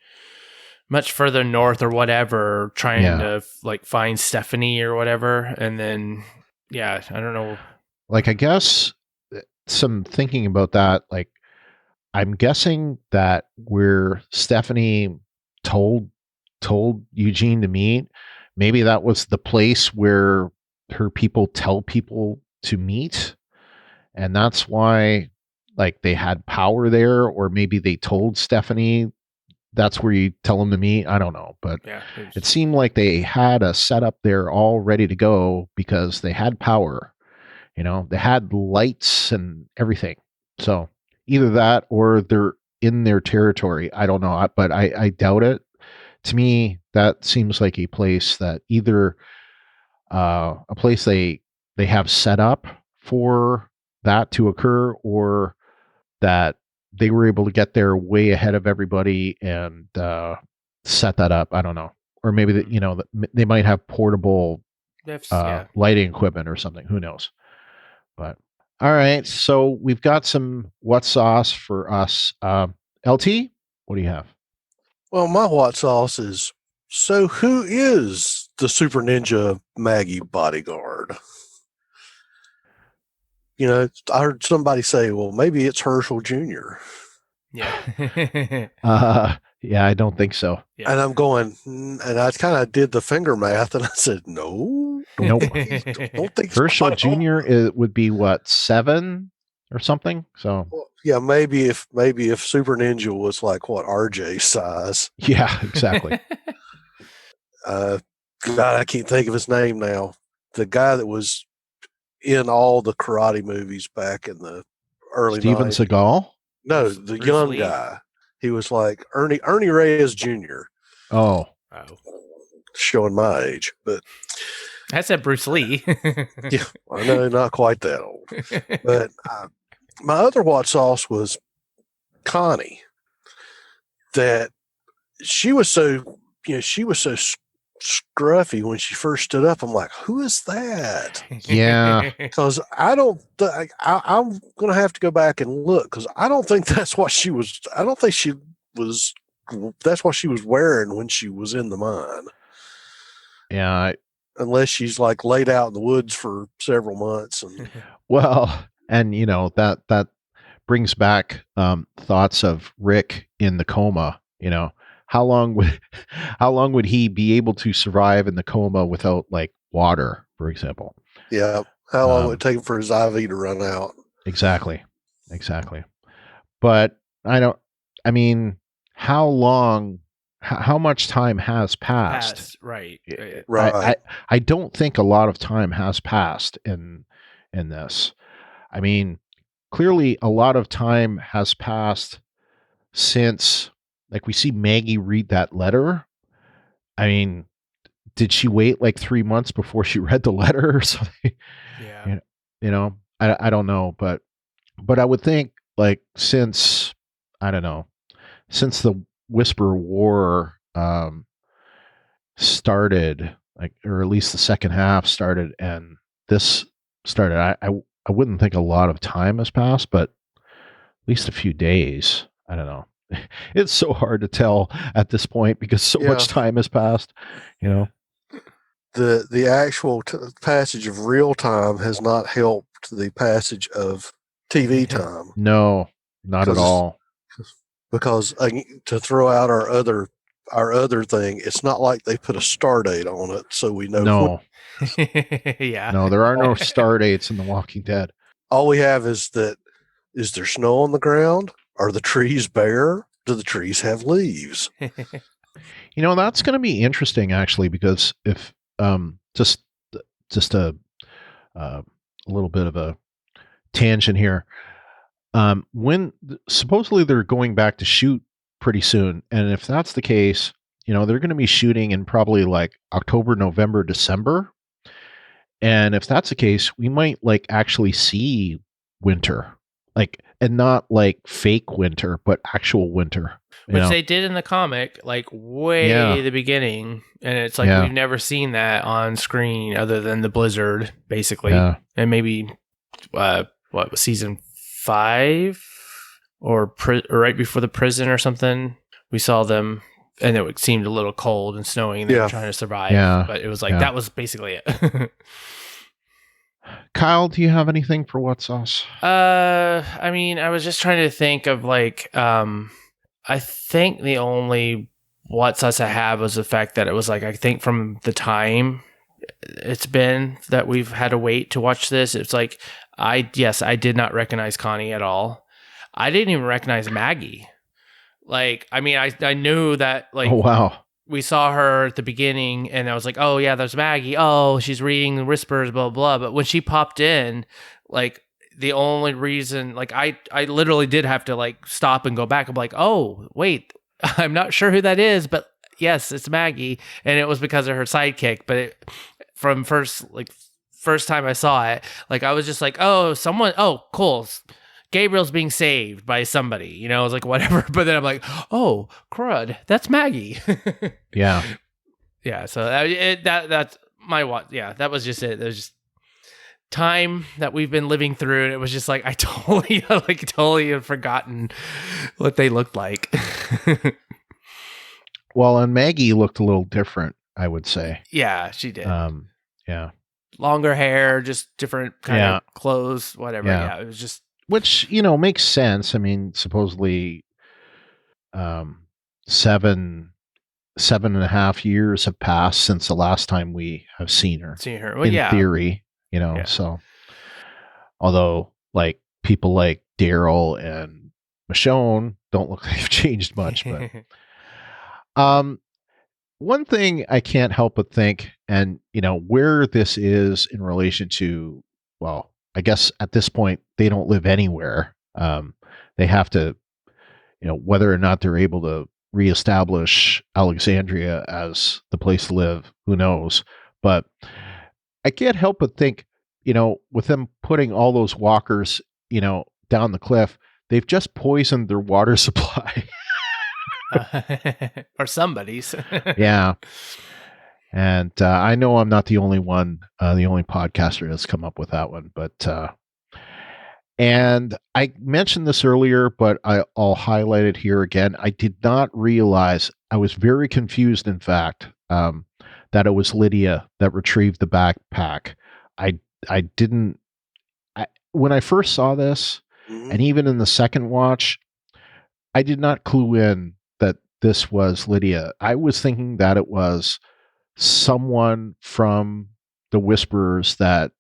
G: much further north or whatever, trying to like find Stephanie or whatever, and then I don't know.
F: Like, I guess some thinking about that, like, I'm guessing that where Stephanie told Eugene to meet, maybe that was the place where her people tell people to meet, and that's why, like, they had power there, or maybe they told Stephanie that's where you tell them to meet. I don't know, but it seemed like they had a setup there all ready to go because they had power. You know, they had lights and everything. So either that or they're in their territory. I don't know, but I doubt it. To me, that seems like a place that either a place they have set up for that to occur, or that they were able to get there way ahead of everybody and set that up. I don't know. Or maybe that, they might have portable lighting equipment or something. Who knows? But all right. So we've got some what sauce for us. LT, what do you have?
H: Well, my what sauce is, so who is the Super Ninja Maggie bodyguard? I heard somebody say, well, maybe it's Herschel Jr.
G: Yeah.
F: Yeah, I don't think so.
H: Yeah. And I'm going, and I kind of did the finger math, and I said, no.
F: Nope.
H: Don't think
F: Herschel Jr. would be what, 7 or something? So
H: well, yeah, maybe if Super Ninja was like what, RJ size.
F: Yeah, exactly.
H: God, I can't think of his name now. The guy that was in all the karate movies back in the early
F: Steven
H: 90s.
F: Seagal?
H: No, the
G: Bruce
H: young
G: Lee?
H: guy. He was like Ernie Reyes Jr.
F: Oh.
H: Showing my age, but
G: I said Bruce Lee.
H: yeah, I know, not quite that old. But my other what sauce was Connie. That she was so scruffy when she first stood up. I'm like, who is that?
F: Yeah.
H: Because I'm going to have to go back and look, because I don't think that's what she was. I don't think that's what she was wearing when she was in the mine.
F: Yeah.
H: Unless she's like laid out in the woods for several months. And
F: well, and that brings back thoughts of Rick in the coma. How long would he be able to survive in the coma without like water, for example?
H: Yeah. How long would it take for his IV to run out?
F: Exactly. But how much time has passed?
G: Right.
F: I don't think a lot of time has passed in this. I mean, clearly a lot of time has passed since, like, we see Maggie read that letter. I mean, did she wait like 3 months before she read the letter or something?
G: Yeah.
F: I don't know, but I would think, like, since the Whisper War started, like, or at least the second half started, and this started, I wouldn't think a lot of time has passed, but at least a few days. I don't know. it's so hard to tell at this point because so much time has passed.
H: The actual passage of real time has not helped the passage of TV time.
F: No, not at all.
H: Because to throw out our other thing, it's not like they put a star date on it, so we know.
F: No.
G: Yeah.
F: No, there are no star dates in The Walking Dead.
H: All we have is that: is there snow on the ground? Are the trees bare? Do the trees have leaves?
F: That's going to be interesting, actually, because if just a little bit of a tangent here. When supposedly they're going back to shoot pretty soon, and if that's the case, they're going to be shooting in probably like October, November, December. And if that's the case, we might like actually see winter, and not like fake winter, but actual winter.
G: Which they did in the comic, like way the beginning. And it's like we've never seen that on screen other than the blizzard, basically. Yeah. And maybe, season 5 or right before the prison or something, we saw them and it seemed a little cold and snowing and they were trying to survive. Yeah. But it was like, that was basically it.
F: Kyle, do you have anything for What Sauce?
G: I mean, I was just trying to think of I think the only What Sauce I have was the fact that it was like, I think from the time it's been that we've had to wait to watch this, it's like, I did not recognize Connie at all. I didn't even recognize Maggie. Like, I mean, I knew that, like,
F: oh, wow.
G: We saw her at the beginning and I was like, oh yeah, there's Maggie. Oh, she's reading the whispers, blah, blah, blah. But when she popped in, like, the only reason, like, I literally did have to like stop and go back. I'm like, oh, wait, I'm not sure who that is, but yes, it's Maggie. And it was because of her sidekick. But from first time I saw it, like, I was just like, oh, cool. Gabriel's being saved by somebody, I was like, whatever. But then I'm like, oh, crud, that's Maggie.
F: Yeah.
G: Yeah. So that's my what. Yeah, that was just it. There's just time that we've been living through. And it was just like, I totally had forgotten what they looked like.
F: Well, and Maggie looked a little different, I would say.
G: Yeah, she did.
F: Yeah.
G: Longer hair, just different kind of clothes, whatever. Yeah. It was just.
F: Which, makes sense. I mean, supposedly 7.5 years have passed since the last time we have seen her.
G: Well,
F: in theory, so although like people like Daryl and Michonne don't look like they've changed much, but one thing I can't help but think, and where this is in relation to, well, I guess at this point they don't live anywhere. They have to, whether or not they're able to reestablish Alexandria as the place to live, who knows? But I can't help but think, with them putting all those walkers, down the cliff, they've just poisoned their water supply.
G: Or somebody's.
F: Yeah. And I know I'm not the only one, the only podcaster that's come up with that one. But and I mentioned this earlier, but I'll highlight it here again. I did not realize, I was very confused, in fact, that it was Lydia that retrieved the backpack. I didn't. When I first saw this, and even in the second watch, I did not clue in that this was Lydia. I was thinking that it was someone from the Whisperers that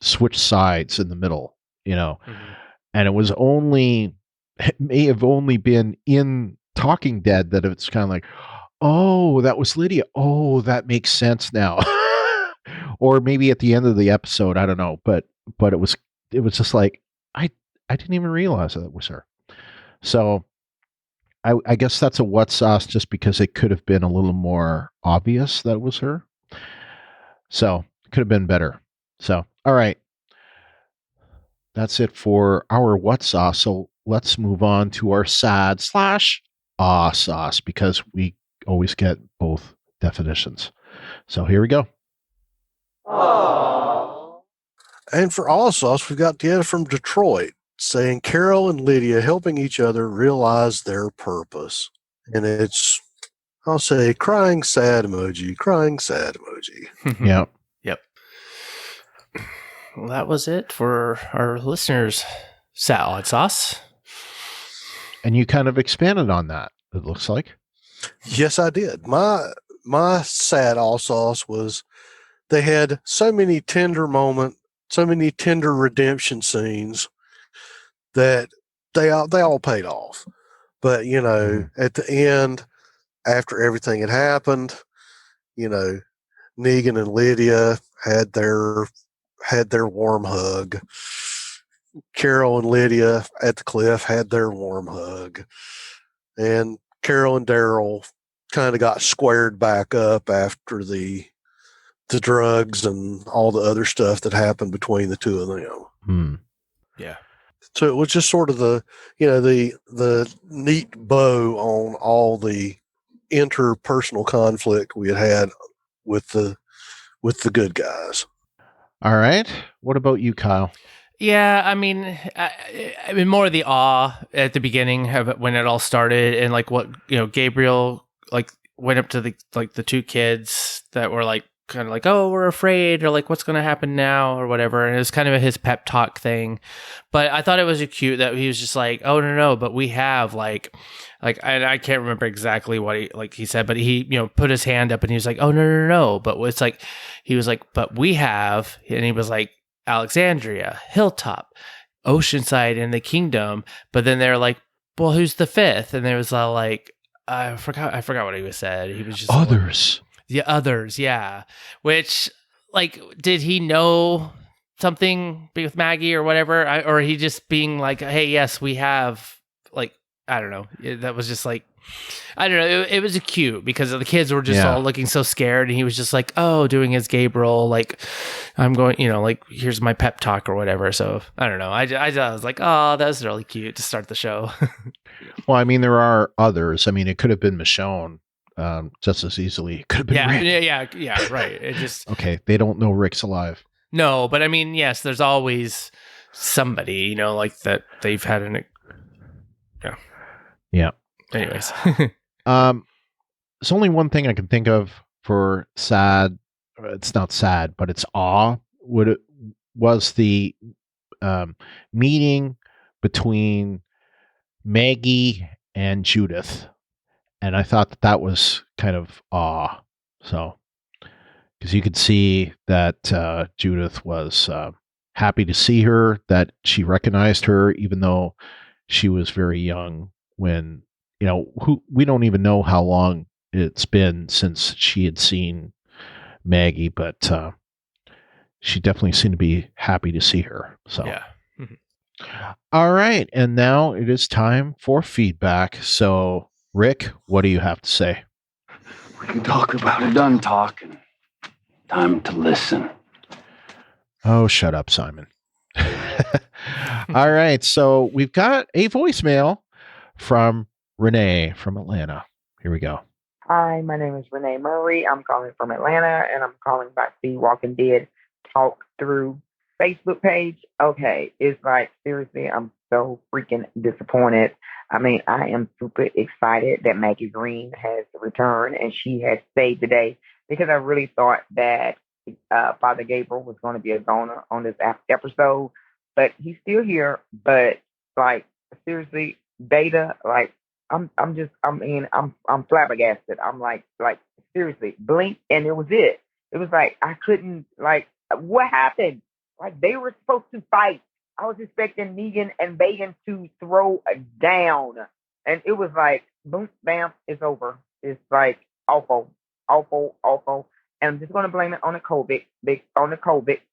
F: switched sides in the middle, and it may have only been in Talking Dead that it's kind of like, oh, that was Lydia. Oh, that makes sense now. Or maybe at the end of the episode, I don't know, but it was just like, I didn't even realize that it was her. So I guess that's a what sauce, just because it could have been a little more obvious that it was her. So it could have been better. So, all right. That's it for our what sauce. So let's move on to our sad / aw sauce, because we always get both definitions. So here we go.
H: Aww. And for aw sauce, we've got Deanna from Detroit. saying Carol and Lydia helping each other realize their purpose. And it's, I'll say, crying sad emoji, crying sad emoji.
F: Yep.
G: Yep. Well, that was it for our listeners. Salad sauce.
F: And you kind of expanded on that, it looks like.
H: Yes, I did. My sad all sauce was they had so many tender redemption scenes that they all paid off. But, you know, at the end, after everything had happened, you know, Negan and Lydia had their warm hug. Carol and Lydia at the cliff had their warm hug. And Carol and Daryl kind of got squared back up after the drugs and all the other stuff that happened between the two of them.
G: Yeah.
H: So it was just sort of the neat bow on all the interpersonal conflict we had with the good guys.
F: All right. What about you, Kyle?
G: Yeah, I mean, more of the awe at the beginning of it when it all started, and like what, you know, Gabriel like went up to the two kids that were like kind of like, oh, we're afraid, or like what's going to happen now, or whatever, and it was kind of his pep talk thing. But I thought it was cute that he was just like, oh no, but we have like I can't remember exactly what he said, but he, you know, put his hand up and he was like, oh no, but it's like he was like, but we have, and he was like, Alexandria, Hilltop, Oceanside, and the Kingdom. But then they're like, well, who's the fifth? And there was like, I forgot what he was said. He was just
F: others.
G: The others, yeah. Which, like, did he know something with Maggie or whatever? Or he just being like, hey, yes, we have, like, I don't know. That was just like, I don't know. It was cute because the kids were just all looking so scared, and he was just like, oh, doing his Gabriel, like, I'm going, you know, like, here's my pep talk or whatever. So I don't know. I was like, oh, that was really cute to start the show.
F: Well, I mean, there are others. I mean, it could have been Michonne just as easily. It could have been Rick.
G: Yeah, right. It just
F: okay. They don't know Rick's alive.
G: No, but I mean, yes, there's always somebody, you know, like that they've had an.
F: Yeah.
G: Anyways.
F: There's only one thing I can think of for sad. It's not sad, but it's awe. Was the meeting between Maggie and Judith. And I thought that was kind of awe. So, because you could see that Judith was happy to see her, that she recognized her, even though she was very young when, you know, we don't even know how long it's been since she had seen Maggie, but she definitely seemed to be happy to see her. So,
G: yeah.
F: All right. And now it is time for feedback. So, Rick, what do you have to say?
I: We can talk about it. Done talking. Time to listen.
F: Oh, shut up, Simon. All right. So we've got a voicemail from Renee from Atlanta. Here we go.
K: Hi, my name is Renee Murray. I'm calling from Atlanta, and I'm calling back the Walking Dead Talk Through Facebook page. Okay, it's like, seriously, I'm so freaking disappointed. I mean, I am super excited that Maggie Green has returned and she has stayed today, because I really thought that Father Gabriel was going to be a goner on this episode, but he's still here. But like, seriously, Beta, like, I'm flabbergasted. I'm like seriously, blink and it was it. It was like, I couldn't, like, what happened? Like, they were supposed to fight. I was expecting Negan and Bagan to throw down, and it was like, boom, bam, it's over. It's like awful. And I'm just going to blame it on the COVID,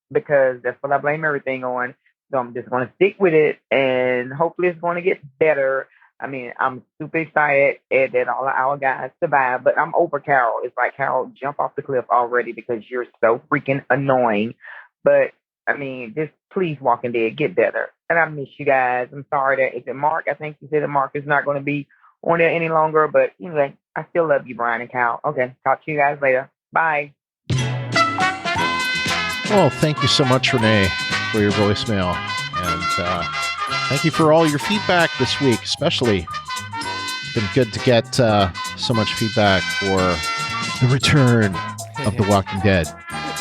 K: because that's what I blame everything on. So I'm just going to stick with it, and hopefully it's going to get better. I mean, I'm super excited that all of our guys survived, but I'm over Carol. It's like, Carol, jump off the cliff already because you're so freaking annoying. But I mean, just please, Walking Dead, get better. And I miss you guys. I'm sorry that, is it Mark? I think you said that Mark is not going to be on there any longer. But anyway, I still love you, Brian and Cal. Okay, talk to you guys later. Bye.
F: Well, thank you so much, Renee, for your voicemail. And Thank you for all your feedback this week, especially. It's been good to get so much feedback for the return of The Walking Dead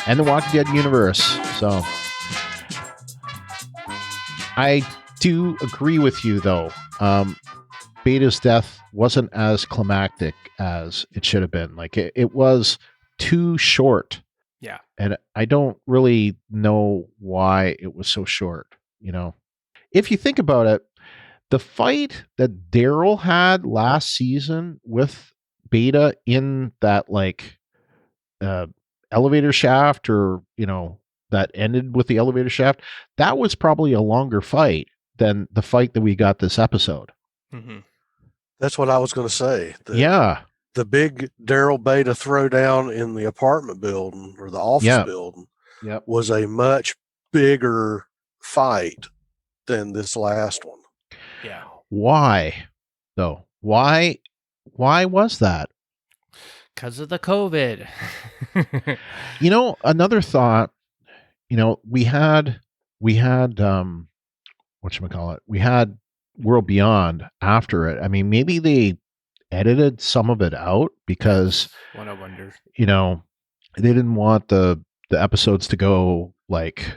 F: and The Walking Dead universe. So I do agree with you, though. Beta's death wasn't as climactic as it should have been. Like, it was too short.
G: Yeah.
F: And I don't really know why it was so short, you know? If you think about it, the fight that Daryl had last season with Beta in that, like, elevator shaft, or, you know, that ended with the elevator shaft, that was probably a longer fight than the fight that we got this episode.
G: Mm-hmm.
H: That's what I was going to say.
F: Yeah.
H: The big Daryl Beta throwdown in the apartment building or the office building was a much bigger fight than this last one.
G: Yeah.
F: Why, though? Why was that?
G: Because of the COVID.
F: You know, another thought, you know, we had whatchamacallit, we had World Beyond after it. I mean, maybe they edited some of it out because
G: One I wonder.
F: You know, they didn't want the episodes to go like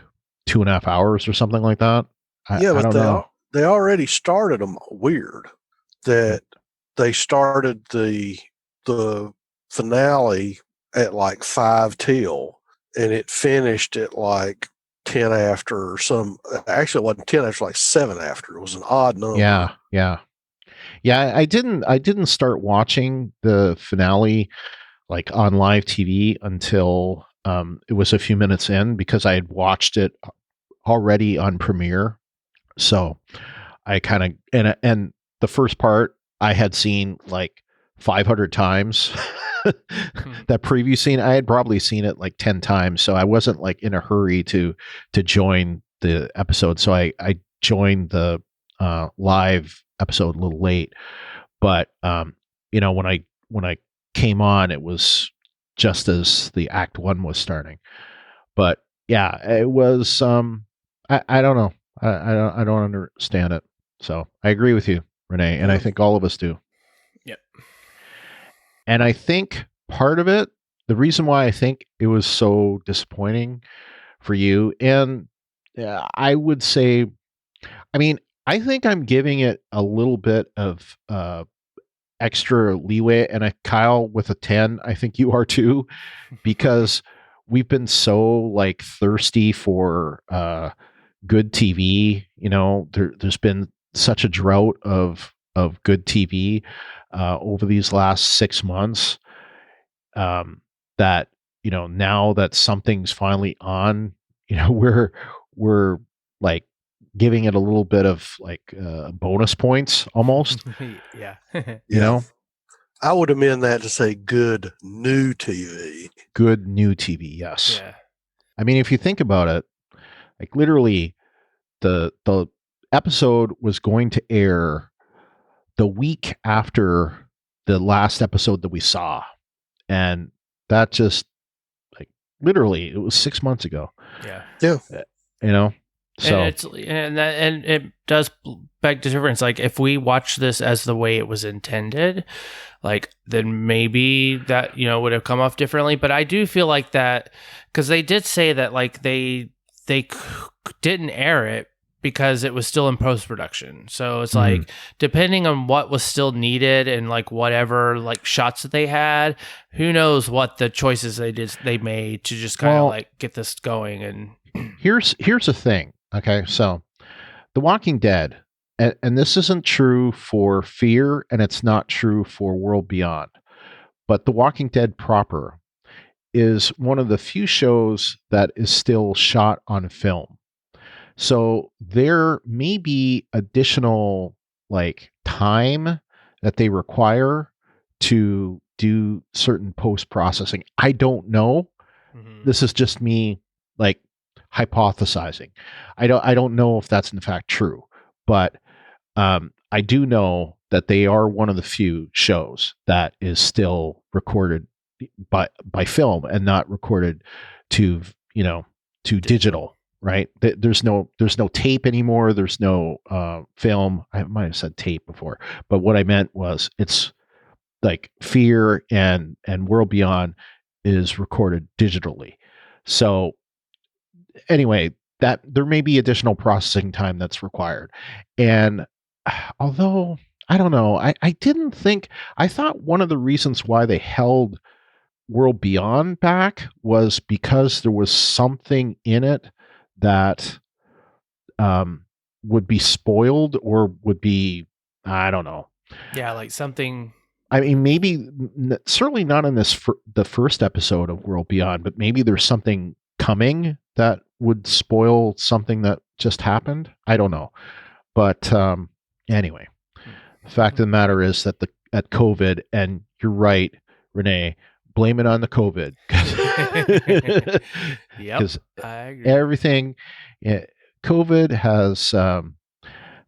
F: 2.5 hours or something like that. I don't know.
H: They already started them weird. That they started the finale at like 5 till, and it finished at like 10 after, or some. Actually, it wasn't 10 after, like 7 after. It was an odd number.
F: Yeah. I didn't start watching the finale like on live TV until it was a few minutes in, because I had watched it already on Premiere. So I kind of, and the first part I had seen like 500 times. That preview scene, I had probably seen it like 10 times. So I wasn't like in a hurry to join the episode. So I joined the live episode a little late. But you know, when I came on, it was just as the Act 1 was starting. But yeah, it was I don't know. I don't understand it. So I agree with you, Renee, and I think all of us do.
G: Yep.
F: And I think part of it, the reason why I think it was so disappointing for you, and I would say, I mean, I think I'm giving it a little bit of extra leeway, and Kyle, with a 10, I think you are too, because we've been so like thirsty for good TV. You know, there's been such a drought of good TV over these last 6 months, that, you know, now that something's finally on, you know, we're like giving it a little bit of like bonus points almost.
G: Yeah.
F: You know,
H: I would amend that to say good new TV.
F: Good new TV, yes.
G: Yeah.
F: I mean, if you think about it, like literally the episode was going to air the week after the last episode that we saw. And that just, like, literally, it was 6 months ago.
G: Yeah.
H: Yeah.
F: You know? So,
G: and it does beg the difference. Like, if we watch this as the way it was intended, like, then maybe that, you know, would have come off differently. But I do feel like that, because they did say that, like, they didn't air it because it was still in post-production. So it's like, depending on what was still needed and like whatever like shots that they had, who knows what the choices they made to just kind of like get this going. And
F: here's the thing. Okay. So The Walking Dead, and this isn't true for Fear, and it's not true for World Beyond, but The Walking Dead proper is one of the few shows that is still shot on film. So there may be additional like time that they require to do certain post-processing. I don't know. This is just me like hypothesizing. I don't know if that's in fact true, but I do know that they are one of the few shows that is still recorded by film and not recorded to, you know, to digital. right? There's no tape anymore. There's no film. I might have said tape before, but what I meant was it's like Fear and World Beyond is recorded digitally. So anyway, that there may be additional processing time that's required. And although I don't know, I didn't think, I thought one of the reasons why they held World Beyond back was because there was something in it that would be spoiled or would be, I don't know.
G: Yeah, like something.
F: I mean, maybe certainly not in the first episode of World Beyond, but maybe there's something coming that would spoil something that just happened. I don't know. But anyway, the fact of the matter is that at COVID, and you're right, Renee, blame it on the COVID.
G: Yep, I agree.
F: Everything, COVID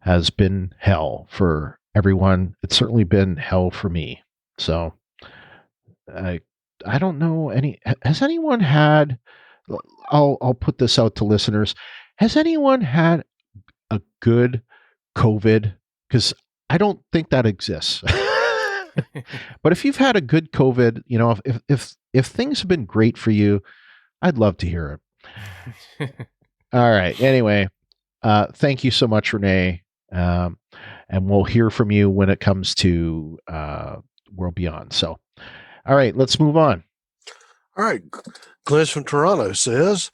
F: has been hell for everyone. It's certainly been hell for me. So I don't know has anyone had, I'll put this out to listeners. Has anyone had a good COVID? Because I don't think that exists. But if you've had a good COVID, if things have been great for you, I'd love to hear it. All right. Anyway, thank you so much, Renee. And we'll hear from you when it comes to World Beyond. So, all right, let's move on.
H: All right. Glenn from Toronto says,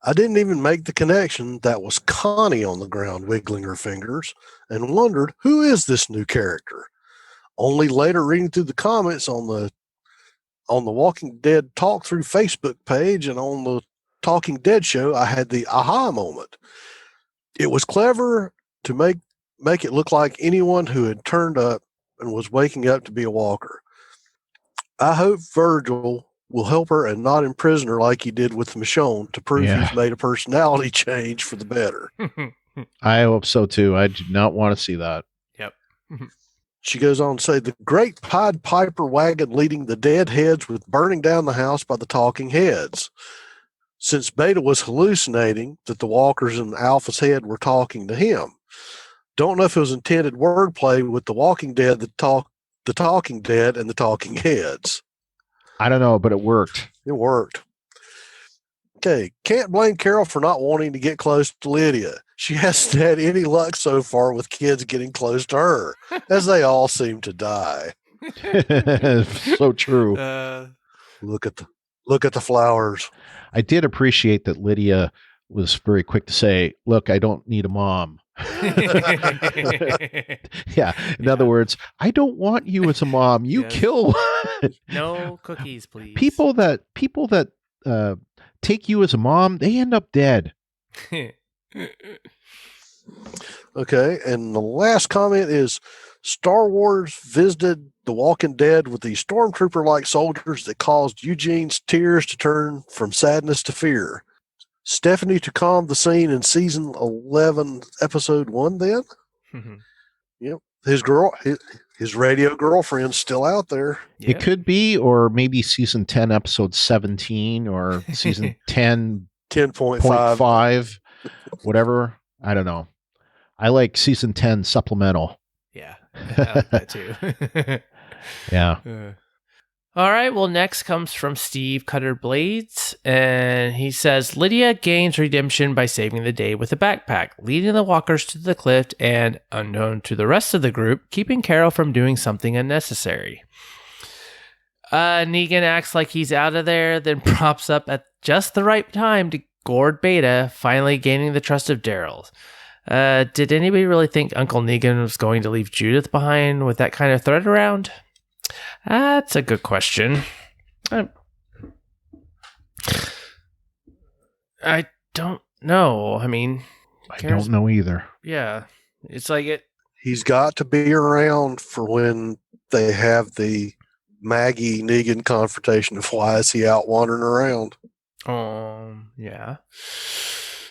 H: I didn't even make the connection that was Connie on the ground wiggling her fingers and wondered, who is this new character? Only later reading through the comments on the Walking Dead Talk Through Facebook page and on the Talking Dead show, I had the aha moment. It was clever to make it look like anyone who had turned up and was waking up to be a walker. I hope Virgil will help her and not imprison her like he did with Michonne to prove he's made a personality change for the better.
F: I hope so too. I do not want to see that.
G: Yep.
H: She goes on to say, the great Pied Piper wagon leading the dead heads with burning down the house by the talking heads. Since Beta was hallucinating that the walkers in Alpha's head were talking to him. Don't know if it was intended wordplay with the Walking Dead, the Talking Dead, and the Talking Heads.
F: I don't know, but it worked.
H: It worked. Okay, can't blame Carol for not wanting to get close to Lydia. She hasn't had any luck so far with kids getting close to her, as they all seem to die.
F: So true.
H: Look at the flowers.
F: I did appreciate that Lydia was very quick to say, "Look, I don't need a mom." Yeah. In other words, I don't want you as a mom. You kill.
G: No cookies, please.
F: People that take you as a mom, they end up dead.
H: Okay, and the last comment is Star Wars visited The Walking Dead with the stormtrooper-like soldiers that caused Eugene's tears to turn from sadness to fear. Stephanie to calm the scene in season 11, episode 1 then?
G: Mm-hmm.
H: Yep. His radio girlfriend's still out there.
G: Yep.
F: It could be, or maybe season 10, episode 17, or season 10, 10.5, whatever. I don't know. I like season 10 supplemental.
G: Yeah, I like that too.
F: Yeah.
G: All right, well, next comes from Steve Cutter Blades, and he says, Lydia gains redemption by saving the day with a backpack, leading the walkers to the cliff, and, unknown to the rest of the group, keeping Carol from doing something unnecessary. Negan acts like he's out of there, then props up at just the right time to gourd Beta, finally gaining the trust of Daryl. Did anybody really think Uncle Negan was going to leave Judith behind with that kind of threat around? That's a good question. I don't know. I mean,
F: I don't know either.
G: Yeah. It's like it.
H: He's got to be around for when they have the Maggie Negan confrontation of why is he out wandering around.
G: Yeah.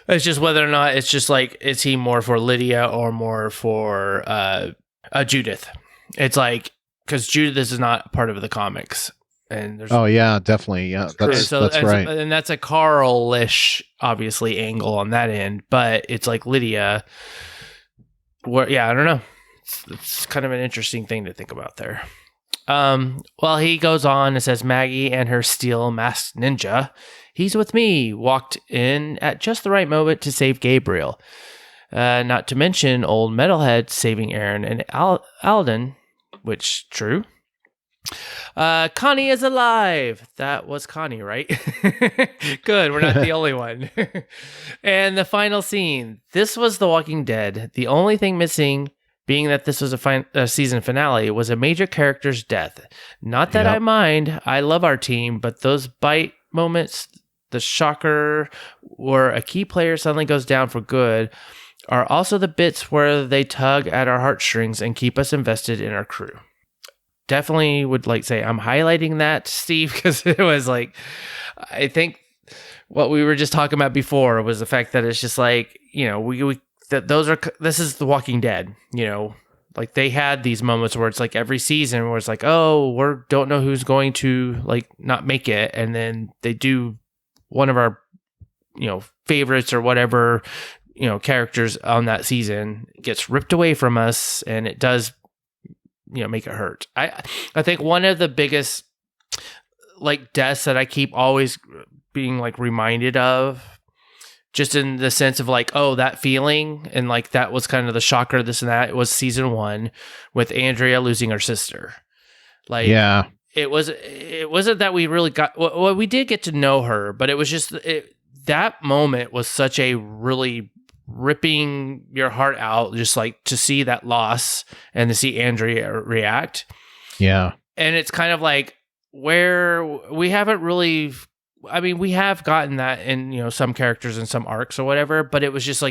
G: It's just whether or not it's just like, is he more for Lydia or more for Judith? It's like, because Judith is not part of the comics. And there's
F: Oh yeah, definitely. Yeah, that's right.
G: And that's a Carl-ish, obviously, angle on that end, but it's like Lydia. I don't know. It's kind of an interesting thing to think about there. Well, he goes on and says Maggie and her steel masked ninja, he's with me, walked in at just the right moment to save Gabriel. Not to mention old metalhead saving Aaron and Alden, which true. Connie is alive. That was Connie, right? Good. We're not the only one. And the final scene. This was The Walking Dead. The only thing missing, being that this was a season finale, was a major character's death. Not that I mind. I love our team, but those bite moments, the shocker where a key player suddenly goes down for good, are also the bits where they tug at our heartstrings and keep us invested in our crew. Definitely would say I'm highlighting that, Steve, because it was I think what we were just talking about before was the fact that it's just this is The Walking Dead, they had these moments where it's every season where it's we don't know who's going to not make it, and then they do one of our favorites or whatever characters on that season gets ripped away from us, and it does make it hurt. I think one of the biggest deaths that I keep always being reminded of, just in the sense of that feeling, and that was kind of the shocker, this and that, it was season 1 with Andrea losing her sister. It wasn't that we really got, well, we did get to know her, but it was just that moment was such a really ripping your heart out, just to see that loss and to see Andrea react.
F: Yeah.
G: And it's kind of where we haven't really, we have gotten that in, some characters and some arcs or whatever, but it was just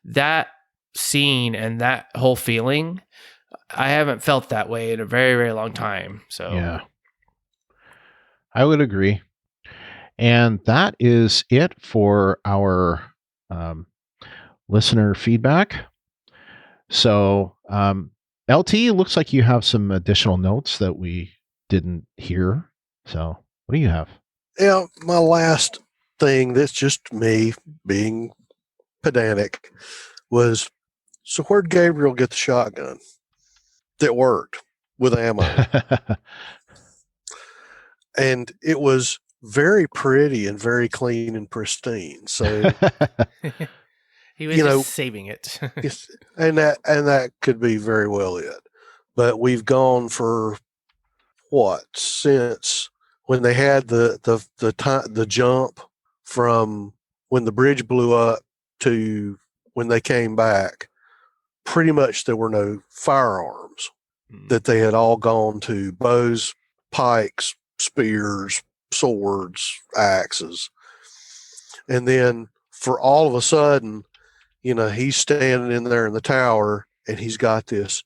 G: that scene and that whole feeling. I haven't felt that way in a very, very long time. So
F: yeah, I would agree. And that is it for our, listener feedback. So, LT, looks like you have some additional notes that we didn't hear. So, what do you have?
H: Yeah, my last thing, that's just me being pedantic, was, so where'd Gabriel get the shotgun that worked with ammo? And it was very pretty and very clean and pristine. So
G: he was just saving it.
H: and that could be very well it. But we've gone for since when they had the jump from when the bridge blew up to when they came back, pretty much there were no firearms, that they had all gone to bows, pikes, spears, swords, axes. And then for all of a sudden, he's standing in there in the tower and he's got this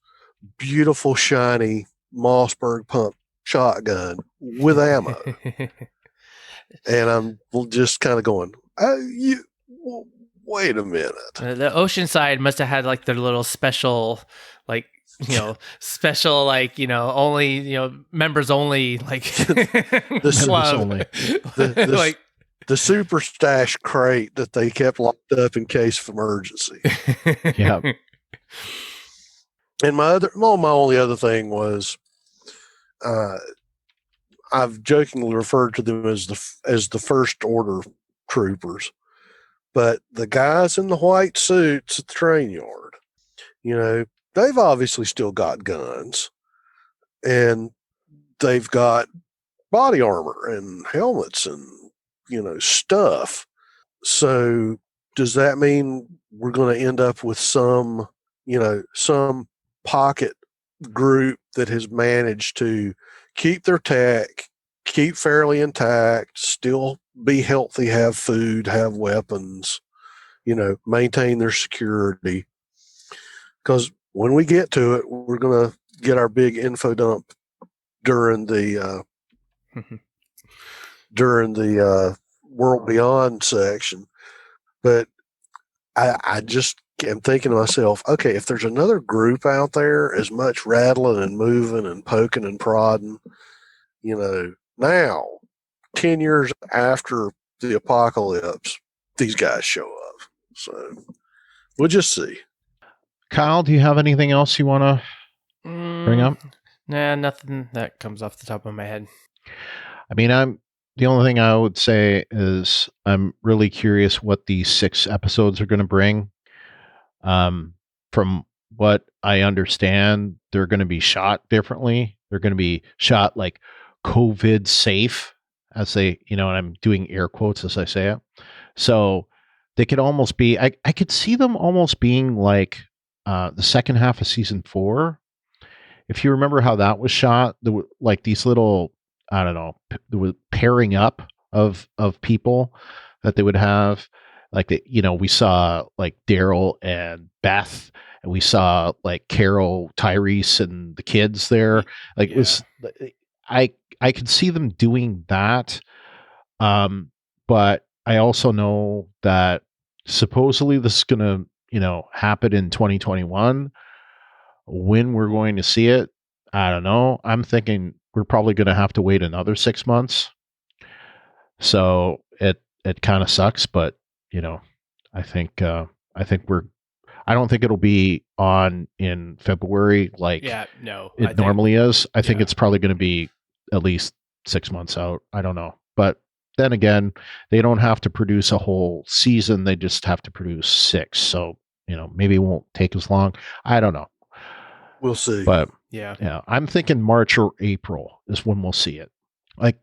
H: beautiful, shiny Mossberg pump shotgun with ammo. And I'm just kind of going, wait a minute.
G: The Oceanside must have had their little special, special, only, members only,
H: the
G: club.
H: Only. The super stash crate that they kept locked up in case of emergency.
F: Yeah.
H: And my only other thing was, I've jokingly referred to them as the first order troopers, but the guys in the white suits at the train yard, they've obviously still got guns, and they've got body armor and helmets and stuff. So does that mean we're going to end up with some pocket group that has managed to keep their tech, keep fairly intact, still be healthy, have food, have weapons, maintain their security? Because when we get to it, we're going to get our big info dump during the World Beyond section. But I just am thinking to myself, okay, if there's another group out there as much rattling and moving and poking and prodding, Now, 10 years after the apocalypse, these guys show up. So we'll just see.
F: Kyle, do you have anything else you want to bring up?
G: Nah, nothing that comes off the top of my head.
F: I mean, the only thing I would say is I'm really curious what these 6 episodes are going to bring. From what I understand, they're going to be shot differently. They're going to be shot like COVID safe, as they, and I'm doing air quotes as I say it. So they could almost be, I could see them almost being like the second half of season 4. If you remember how that was shot, there were like these little, I don't know, there was pairing up of people that they would have. Like, we saw like Daryl and Beth, and we saw like Carol, Tyrese, and the kids there. Like, it was, I could see them doing that. But I also know that supposedly this is going to, happen in 2021. When we're going to see it, I don't know. I'm thinking we're probably going to have to wait another 6 months. So it kind of sucks, but I think I don't think it'll be on in February like it normally is. I think it's probably going to be at least 6 months out. I don't know. But then again, they don't have to produce a whole season. They just have to produce 6. So, maybe it won't take as long. I don't know.
H: We'll see.
F: But I'm thinking March or April is when we'll see it. Like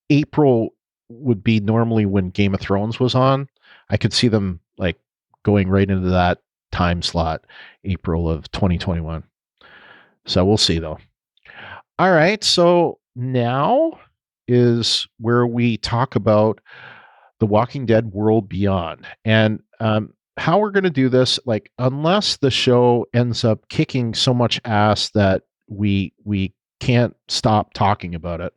F: April would be normally when Game of Thrones was on. I could see them like going right into that time slot, April of 2021. So we'll see though. All right. So now is where we talk about The Walking Dead World Beyond. And how we're going to do this, like, unless the show ends up kicking so much ass that we can't stop talking about it,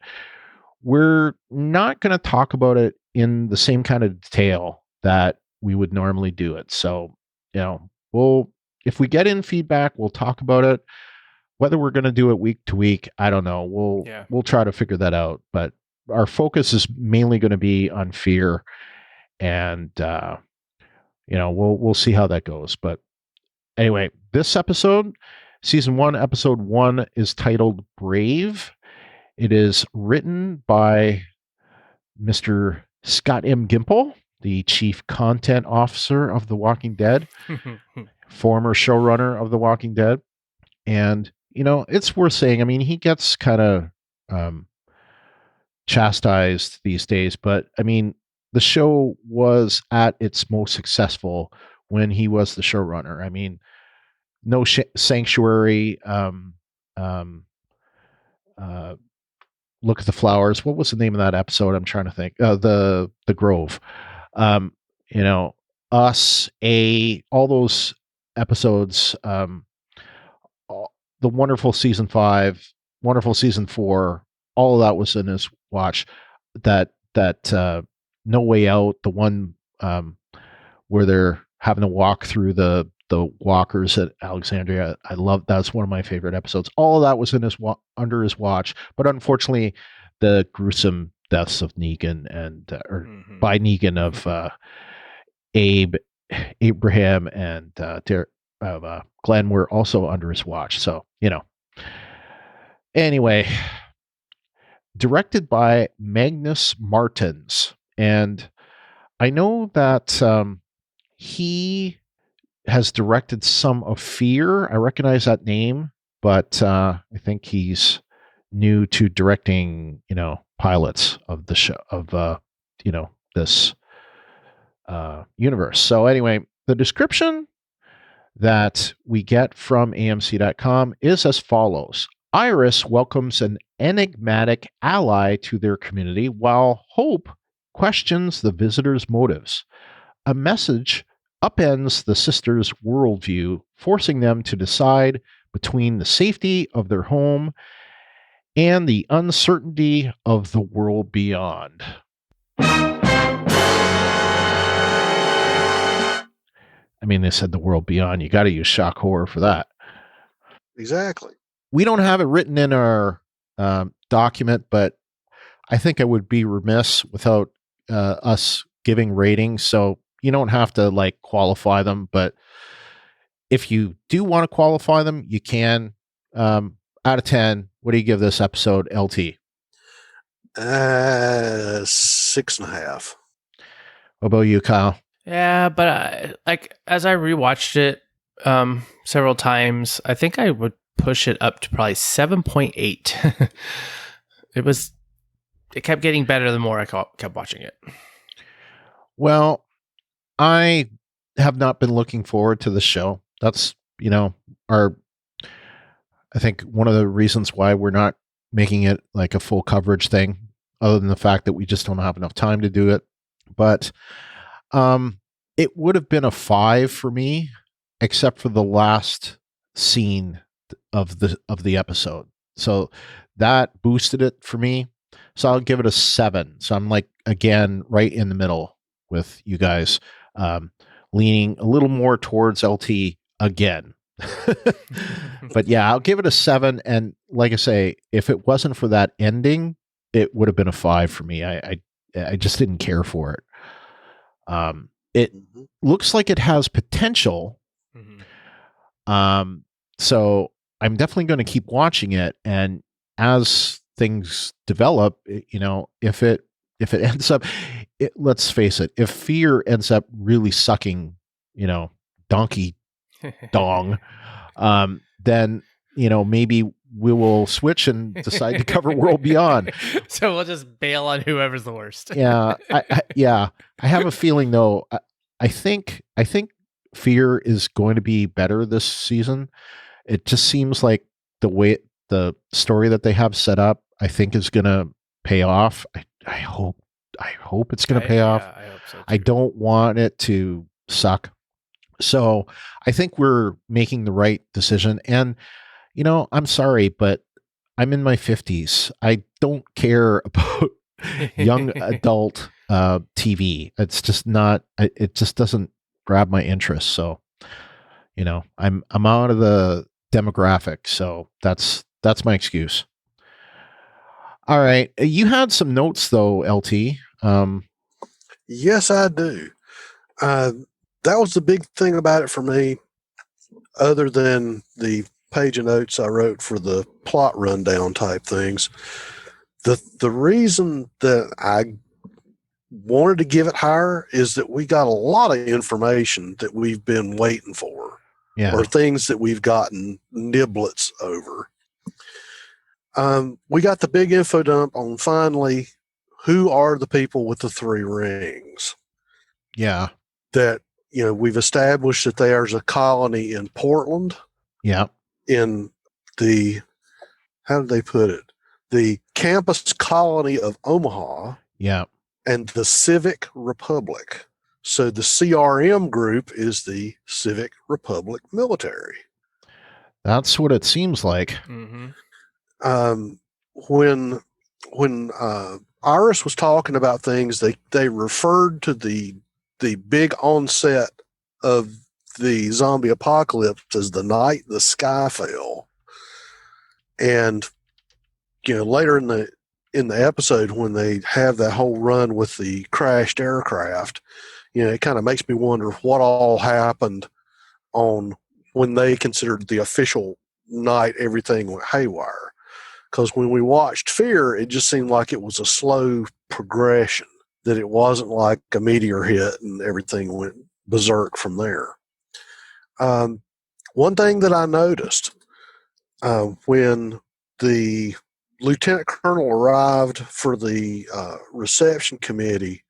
F: we're not going to talk about it in the same kind of detail that we would normally do it. So, if we get in feedback, we'll talk about it. Whether we're going to do it week to week, I don't know. We'll try to figure that out. But our focus is mainly going to be on fear, and we'll see how that goes. But anyway, this episode, season 1, episode 1, is titled Brave. It is written by Mr. Scott M. Gimple, the chief content officer of The Walking Dead, former showrunner of The Walking Dead. And, it's worth saying, I mean, he gets kind of chastised these days, but I mean, the show was at its most successful when he was the showrunner. I mean, no Sanctuary, Look at the Flowers. What was the name of that episode? I'm trying to think. The Grove. Us, all those episodes. The wonderful season 5, wonderful season 4. All of that was in his watch. That No Way Out, the one where they're having to walk through the walkers at Alexandria. I love that's one of my favorite episodes. All of that was in under his watch, but unfortunately, the gruesome deaths of Negan by Negan of Abe, Abraham, and Glenn were also under his watch. So anyway, directed by Magnus Martins, and I know that he has directed some of Fear. I recognize that name, but I think he's new to directing, pilots of the show of this universe. So anyway, the description that we get from AMC.com is as follows. Iris welcomes an enigmatic ally to their community, while Hope questions the visitor's motives. A message upends the sisters' worldview, forcing them to decide between the safety of their home and the uncertainty of the world beyond. I mean, they said the world beyond. You got to use shock horror for that.
H: Exactly.
F: We don't have it written in our document, but I think I would be remiss without us giving ratings. So you don't have to like qualify them, but if you do want to qualify them, you can. Out of 10, what do you give this episode, LT?
H: 6.5.
F: What about you, Kyle?
G: Yeah, but as I rewatched it several times, I think I would push it up to probably 7.8. It kept getting better the more I kept watching it.
F: Well, I have not been looking forward to the show. That's, I think one of the reasons why we're not making it like a full coverage thing, other than the fact that we just don't have enough time to do it. But it would have been a 5 for me, except for the last scene of the episode. So that boosted it for me. So I'll give it a 7. So I'm like, again, right in the middle with you guys, leaning a little more towards LT again. But yeah, I'll give it a 7. And like I say, if it wasn't for that ending, it would have been a 5 for me. I just didn't care for it. It looks like it has potential. So I'm definitely going to keep watching it. And as things develop, if it ends up, let's face it, if Fear ends up really sucking, donkey dong, then, maybe we will switch and decide to cover World Beyond.
G: So we'll just bail on whoever's the worst.
F: Yeah. I have a feeling though. I think Fear is going to be better this season. It just seems like the way the story that they have set up, I think is going to pay off. I hope it's going to pay off.
G: I hope so too.
F: I don't want it to suck. So I think we're making the right decision. And, I'm sorry, but I'm in my 50s. I don't care about young adult TV. It's just not, it just doesn't grab my interest. So, I'm out of the demographic. So that's my excuse. All right. You had some notes though, LT.
H: Yes, I do. That was the big thing about it for me, other than the page of notes I wrote for the plot rundown type things. The reason that I wanted to give it higher is that we got a lot of information that we've been waiting for, or things that we've gotten niblets over. We got the big info dump on finally who are the people with the 3 rings.
F: Yeah.
H: That, we've established that there's a colony in Portland.
F: Yeah.
H: In the, how did they put it? The campus colony of Omaha.
F: Yeah.
H: And the Civic Republic. So the CRM group is the Civic Republic military.
F: That's what it seems like.
G: Mm-hmm.
H: When Iris was talking about things, they referred to the big onset of the zombie apocalypse as the night the sky fell. And later in the episode, when they have that whole run with the crashed aircraft, it kind of makes me wonder what all happened on when they considered the official night everything went haywire. Because when we watched Fear, it just seemed like it was a slow progression, that it wasn't like a meteor hit and everything went berserk from there. One thing that I noticed when the lieutenant colonel arrived for the reception committee,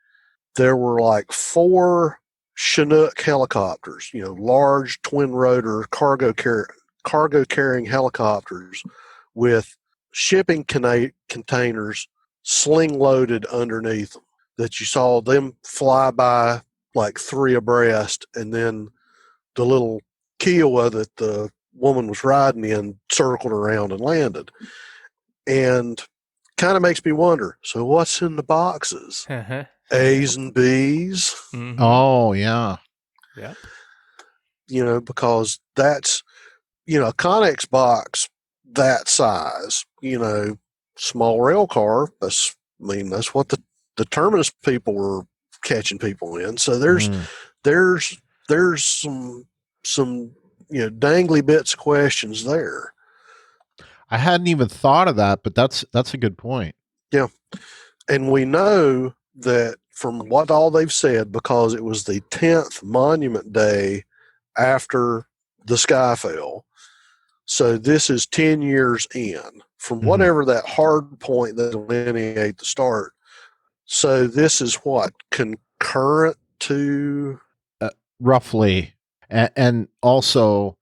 H: there were like 4 Chinook helicopters, large twin rotor cargo carrying helicopters with shipping containers sling loaded underneath them, that you saw them fly by like 3 abreast, and then the little Kiowa that the woman was riding in circled around and landed. And kind of makes me wonder, so what's in the boxes? A's and B's?
G: Mm-hmm.
F: Oh, yeah.
G: Yep.
H: Because that's, a Connex box that size, small rail car, I mean, that's what the terminus people were catching people in. So there's some dangly bits of questions there.
F: I hadn't even thought of that, but that's a good point.
H: Yeah. And we know that from what all they've said, because it was the 10th Monument Day after the sky fell. So this is 10 years in from whatever that hard point that delineate the start. So this is what, concurrent to?
F: Roughly. And also,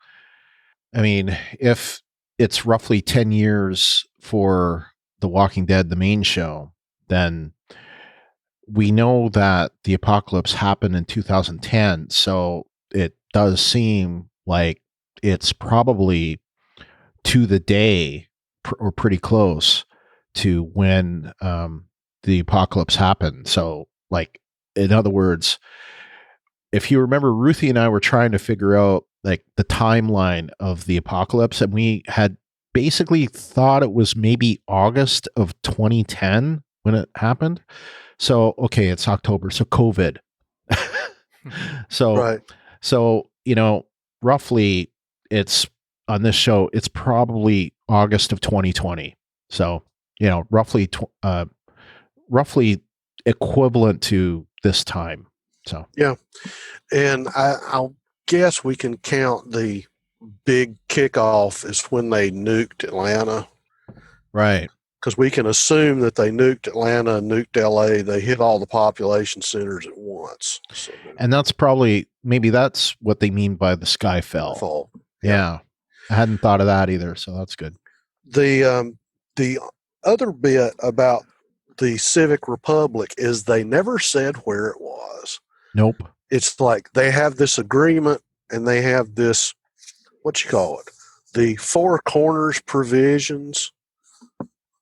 F: I mean, if it's roughly 10 years for The Walking Dead, the main show, then we know that the apocalypse happened in 2010. So it does seem like it's probably to the day or pretty close to when the apocalypse happened. So, like, in other words, if you remember, Ruthie and I were trying to figure out like the timeline of the apocalypse, and we had basically thought it was maybe August of 2010 when it happened. So, okay, it's October. So COVID. So, roughly it's on this show, it's probably August of 2020. So, roughly equivalent to this time. So,
H: yeah. And I'll guess we can count the big kickoff as when they nuked Atlanta.
F: Right.
H: Because we can assume that they nuked Atlanta and nuked LA. They hit all the population centers at once. So,
F: and maybe that's what they mean by the sky fell. Yeah. I hadn't thought of that either. So that's good.
H: The other bit about the Civic Republic is they never said where it was.
F: Nope.
H: It's like they have this agreement and they have this, the Four Corners provisions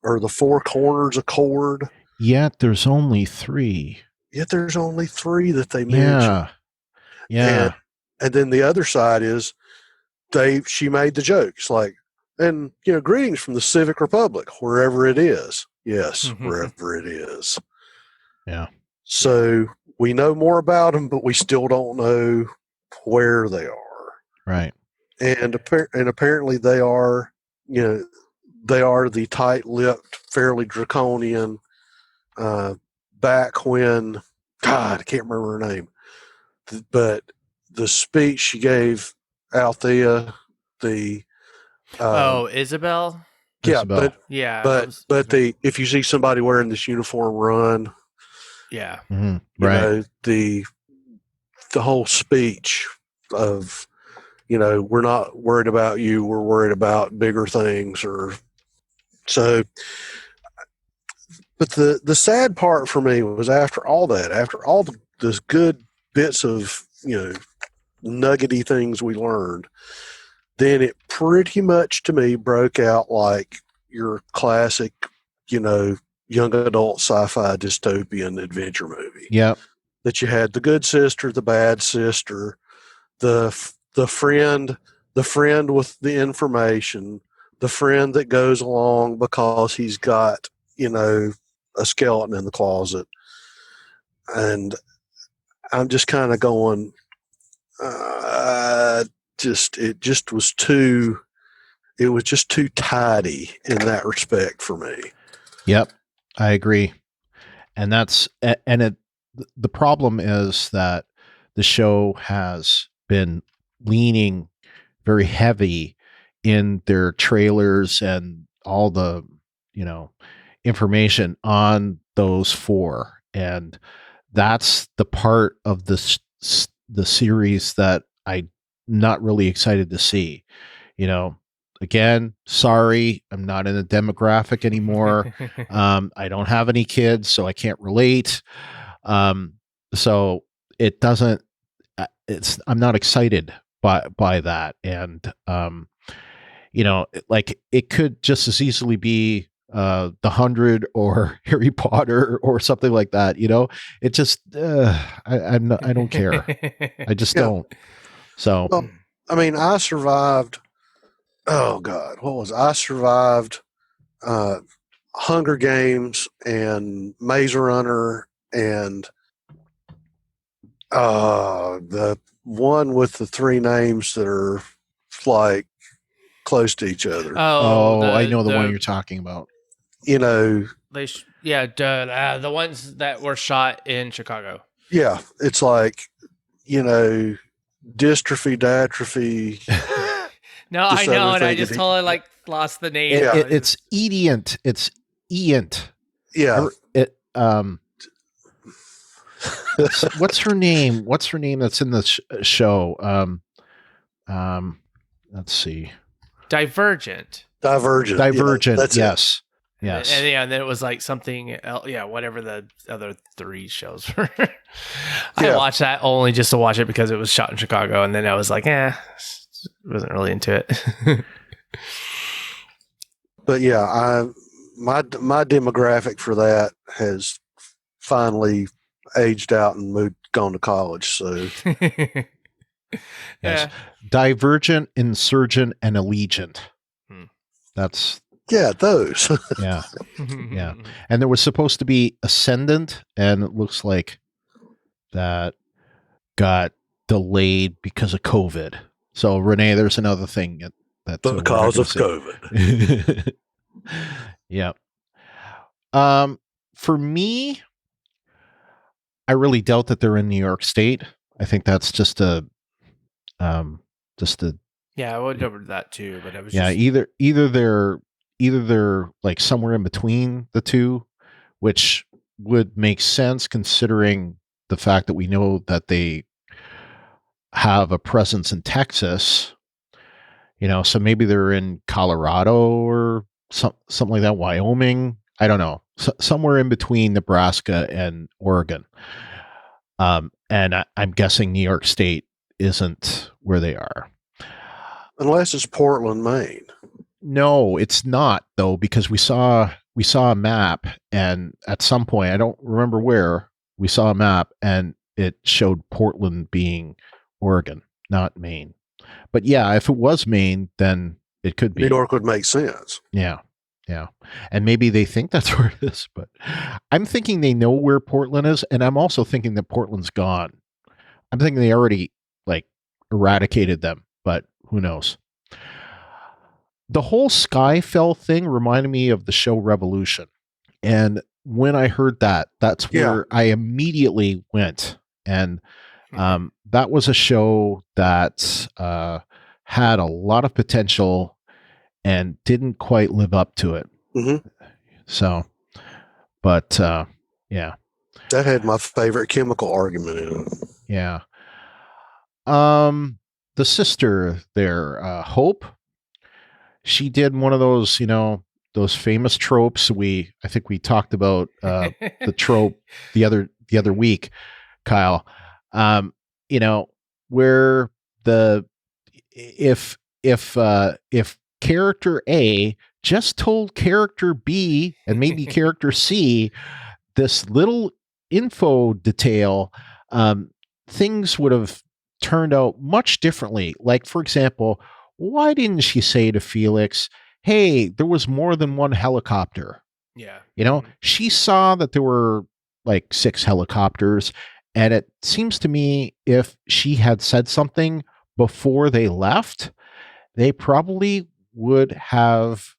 H: or the Four Corners Accord.
F: Yet there's only 3.
H: Yet there's only 3 that they mentioned.
F: Yeah.
H: And then the other side is she made the joke. It's like, and greetings from the Civic Republic, wherever it is. Yes, wherever it is.
F: Yeah.
H: So we know more about them, but we still don't know where they are.
F: Right.
H: And apparently they are, they are the tight-lipped, fairly draconian. Back when, God, I can't remember her name, but the speech she gave Althea,
G: Isabel.
H: Yeah,
F: Isabel.
H: but if you see somebody wearing this uniform, run.
G: Yeah.
F: Mm-hmm.
H: You
F: right.
H: know, the whole speech of, we're not worried about you, we're worried about bigger things, but the sad part for me was after all the good bits of, nuggety things we learned, then it pretty much to me broke out like your classic, young adult sci-fi dystopian adventure movie.
F: Yep.
H: That you had the good sister, the bad sister, the friend with the information, the friend that goes along because he's got, a skeleton in the closet. And I'm just kind of going, it was just too tidy in that respect for me.
F: Yep. I agree. And the problem is that the show has been leaning very heavy in their trailers and all the, information on those 4. And that's the part of the series that I'm not really excited to see. Again, sorry, I'm not in a demographic anymore. I don't have any kids, so I can't relate. So it doesn't. I'm not excited by that, and it could just as easily be The 100 or Harry Potter or something like that. It just I don't care. I just don't. So
H: I survived. Oh God, what was I survived? Hunger Games and Maze Runner and the one with the three names that are like close to each other.
F: I know the one you're talking about.
H: You know,
G: the ones that were shot in Chicago.
H: Yeah, it's like, you know, dystrophy, datrophy.
G: No, I know, and I just totally like lost the name.
F: It's Edient. It's Eant.
H: Yeah.
F: What's her name? What's her name that's in the show? Let's see.
G: Divergent.
H: Yeah,
F: yes. Yes.
G: And then it was like something else. Yeah, whatever the other three shows were. I watched that only just to watch it because it was shot in Chicago. And then I was like, wasn't really into it.
H: But yeah, my demographic for that has finally aged out and gone to college. So
F: yes. Divergent, Insurgent, and Allegiant. That's
H: those.
F: Yeah. And there was supposed to be Ascendant, and it looks like that got delayed because of COVID. So Renee, there's another thing that
H: because of COVID.
F: Yeah. For me, I really doubt that they're in New York State. I think that's just a
G: yeah, I would over that too, but it was
F: either they're like somewhere in between the two, which would make sense considering the fact that we know that they have a presence in Texas, so maybe they're in Colorado or something like that, Wyoming. I don't know. Somewhere in between Nebraska and Oregon. And I'm guessing New York State isn't where they are.
H: Unless it's Portland, Maine.
F: No, it's not though, because we saw a map, and at some point, I don't remember where, we saw a map and it showed Portland being Oregon, not Maine. But yeah, if it was Maine, then it could be.
H: New York would make sense.
F: Yeah. And maybe they think that's where it is, but I'm thinking they know where Portland is, and I'm also thinking that Portland's gone. I'm thinking they already eradicated them, but who knows? The whole Skyfell thing reminded me of the show Revolution. And when I heard that, that's where I immediately went. And that was a show that had a lot of potential and didn't quite live up to it.
H: Mm-hmm.
F: So, but yeah.
H: That had my favorite chemical argument in it.
F: Yeah. The sister there, Hope, she did one of those, those famous tropes. I think we talked about the trope the other week, Kyle. Where if character A just told character B and maybe character C this little info detail, things would have turned out much differently. Like, for example, why didn't she say to Felix, hey, there was more than one helicopter?
G: Yeah.
F: She saw that there were like 6 helicopters, and it seems to me if she had said something before they left, they probably would have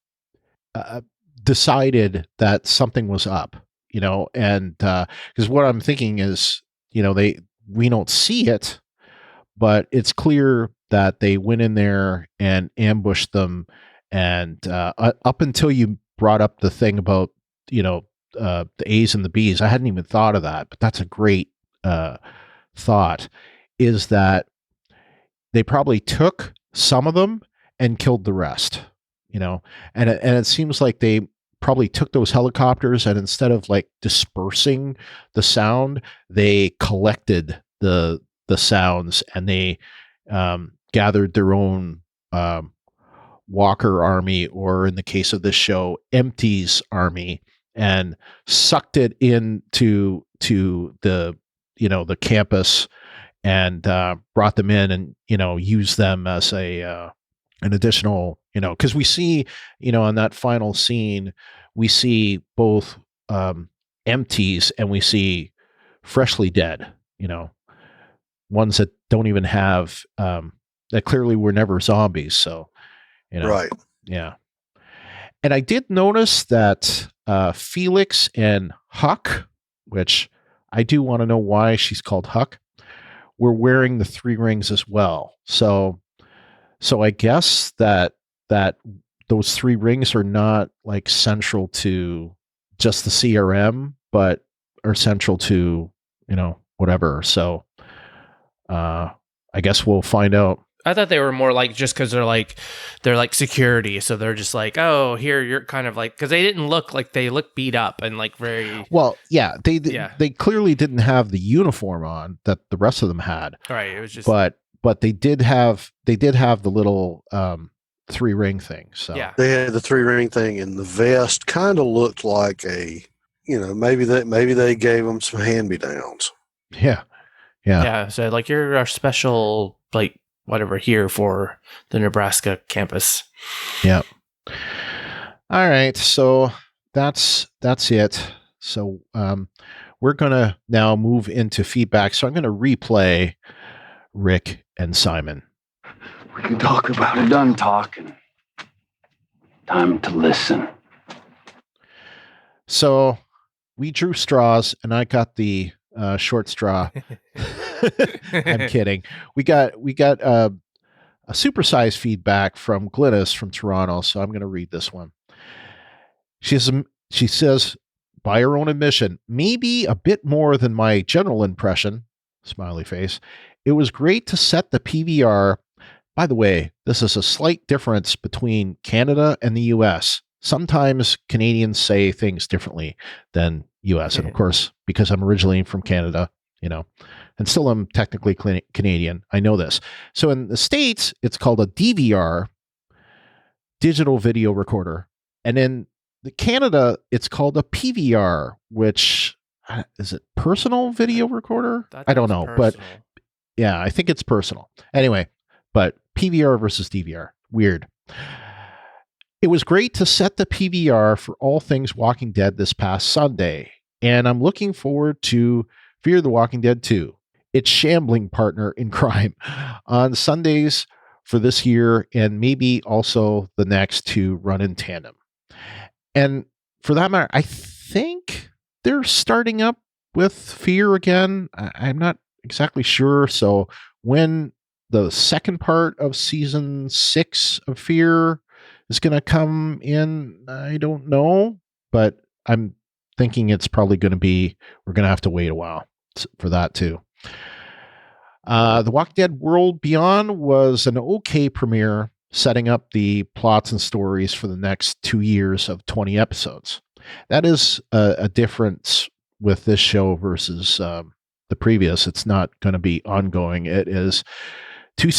F: decided that something was up, and because what I'm thinking is, we don't see it, but it's clear that they went in there and ambushed them. And up until you brought up the thing about, the A's and the B's, I hadn't even thought of that, but that's a great thought, is that they probably took some of them and killed the rest, and it seems like they probably took those helicopters, and instead of like dispersing the sound, they collected the sounds, and they gathered their own Walker army, or in the case of this show, Empty's army, and sucked it into the the campus, and brought them in, and used them as an additional because we see, on that final scene, we see both empties and we see freshly dead, ones that don't even have, that clearly were never zombies. So,
H: Right.
F: Yeah. And I did notice that Felix and Huck, which I do want to know why she's called Huck, were wearing the 3 rings as well. So I guess that those 3 rings are not like central to just the CRM, but are central to, whatever. So I guess we'll find out.
G: I thought they were more like just because they're like security, so they're just like, oh, here you're kind of like, because they didn't look like, they look beat up and like very
F: well. Yeah, they clearly didn't have the uniform on that the rest of them had.
G: Right. It was just,
F: but they did have the little 3 ring thing. So
G: yeah,
H: they had the 3 ring thing, and the vest kind of looked like a, maybe they gave them some hand-me-downs.
F: Yeah.
G: So like, you're our special like whatever here for the Nebraska campus.
F: Yeah. All right. So that's it. So we're gonna now move into feedback. So I'm gonna replay Rick and Simon.
I: We can talk about it. Done talking. Time to listen.
F: So we drew straws, and I got the short straw. I'm kidding. We got a supersized feedback from Glynis from Toronto, so I'm going to read this one. She says, by her own admission, maybe a bit more than my general impression, smiley face, it was great to set the PVR. By the way, this is a slight difference between Canada and the US. Sometimes Canadians say things differently than US. And of course, because I'm originally from Canada, and still I'm technically Canadian, I know this. So in the States, it's called a DVR, digital video recorder. And in Canada, it's called a PVR, which is it personal video recorder? I don't know, but yeah, I think it's personal. Anyway, but PVR versus DVR, weird. It was great to set the PVR for all things Walking Dead this past Sunday, and I'm looking forward to Fear the Walking Dead 2, its shambling partner in crime, on Sundays for this year, and maybe also the next to run in tandem. And for that matter, I think they're starting up with Fear again. I'm not exactly sure. So when the second part of season 6 of Fear is going to come in, I don't know, but I'm thinking it's probably going to be, we're going to have to wait a while for that too. The Walking Dead World Beyond was an okay premiere, setting up the plots and stories for the next 2 years of 20 episodes. That is a difference with this show versus the previous. It's not going to be ongoing. It is two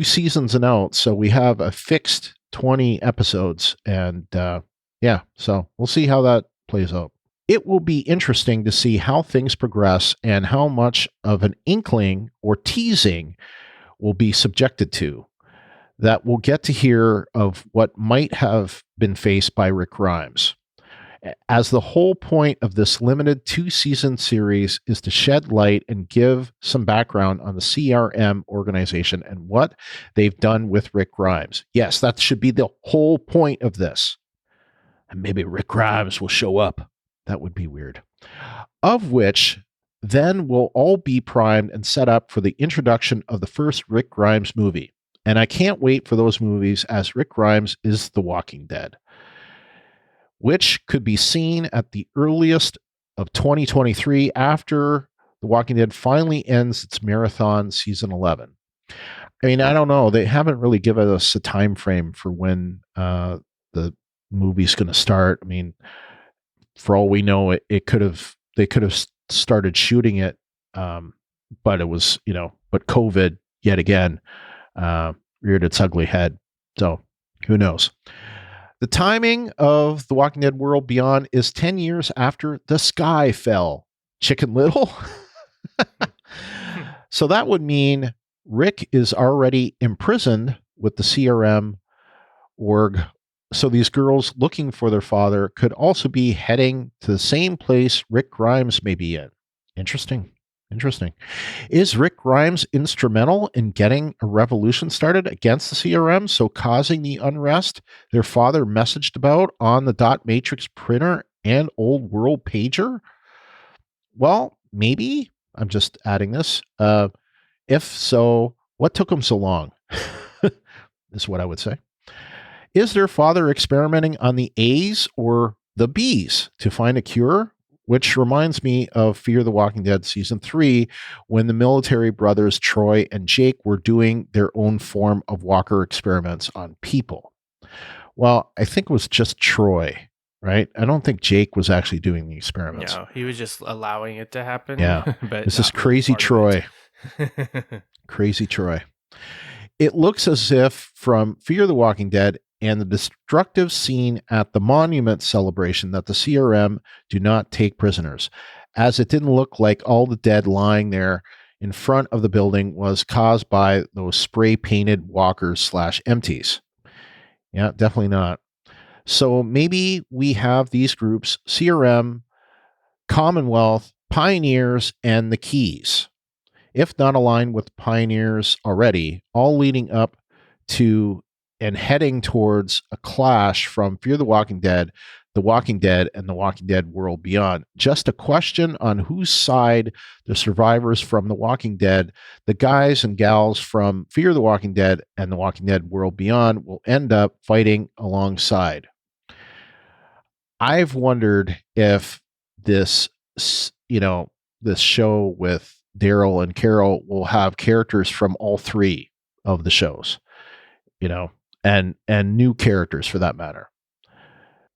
F: seasons and out. So we have a fixed 20 episodes, and so we'll see how that plays out. It will be interesting to see how things progress and how much of an inkling or teasing will be subjected to. That we'll get to hear of what might have been faced by Rick Grimes. As the whole point of this limited 2-season series is to shed light and give some background on the CRM organization and what they've done with Rick Grimes. Yes, that should be the whole point of this. And maybe Rick Grimes will show up. That would be weird. Of which, then we'll all be primed and set up for the introduction of the first Rick Grimes movie. And I can't wait for those movies, as Rick Grimes is The Walking Dead, which could be seen at the earliest of 2023 after The Walking Dead finally ends its marathon season 11. I mean, I don't know. They haven't really given us a time frame for when the movie's going to start. I mean, for all we know, they could have started shooting it, but it was, but COVID yet again reared its ugly head. So who knows? The timing of The Walking Dead World Beyond is 10 years after the sky fell. Chicken Little? So that would mean Rick is already imprisoned with the CRM org. So these girls looking for their father could also be heading to the same place Rick Grimes may be in. Interesting. Is Rick Grimes instrumental in getting a revolution started against the CRM, so causing the unrest their father messaged about on the dot matrix printer and old world pager? Well, maybe. I'm just adding this. If so, what took him so long? Is what I would say. Is their father experimenting on the A's or the B's to find a cure? Which reminds me of Fear the Walking Dead Season 3, when the military brothers Troy and Jake were doing their own form of walker experiments on people. Well, I think it was just Troy, right? I don't think Jake was actually doing the experiments.
G: No, he was just allowing it to happen.
F: Yeah.
G: But
F: this is crazy Troy. Crazy Troy. It looks as if from Fear the Walking Dead and the destructive scene at the monument celebration that the CRM do not take prisoners, as it didn't look like all the dead lying there in front of the building was caused by those spray-painted walkers / empties. Yeah, definitely not. So maybe we have these groups, CRM, Commonwealth, Pioneers, and the Keys, if not aligned with Pioneers already, all leading up to and heading towards a clash from Fear the Walking Dead, and the Walking Dead World Beyond. Just a question on whose side the survivors from The Walking Dead, the guys and gals from Fear the Walking Dead and The Walking Dead World Beyond will end up fighting alongside. I've wondered if this show with Daryl and Carol will have characters from all three of the shows, and new characters for that matter.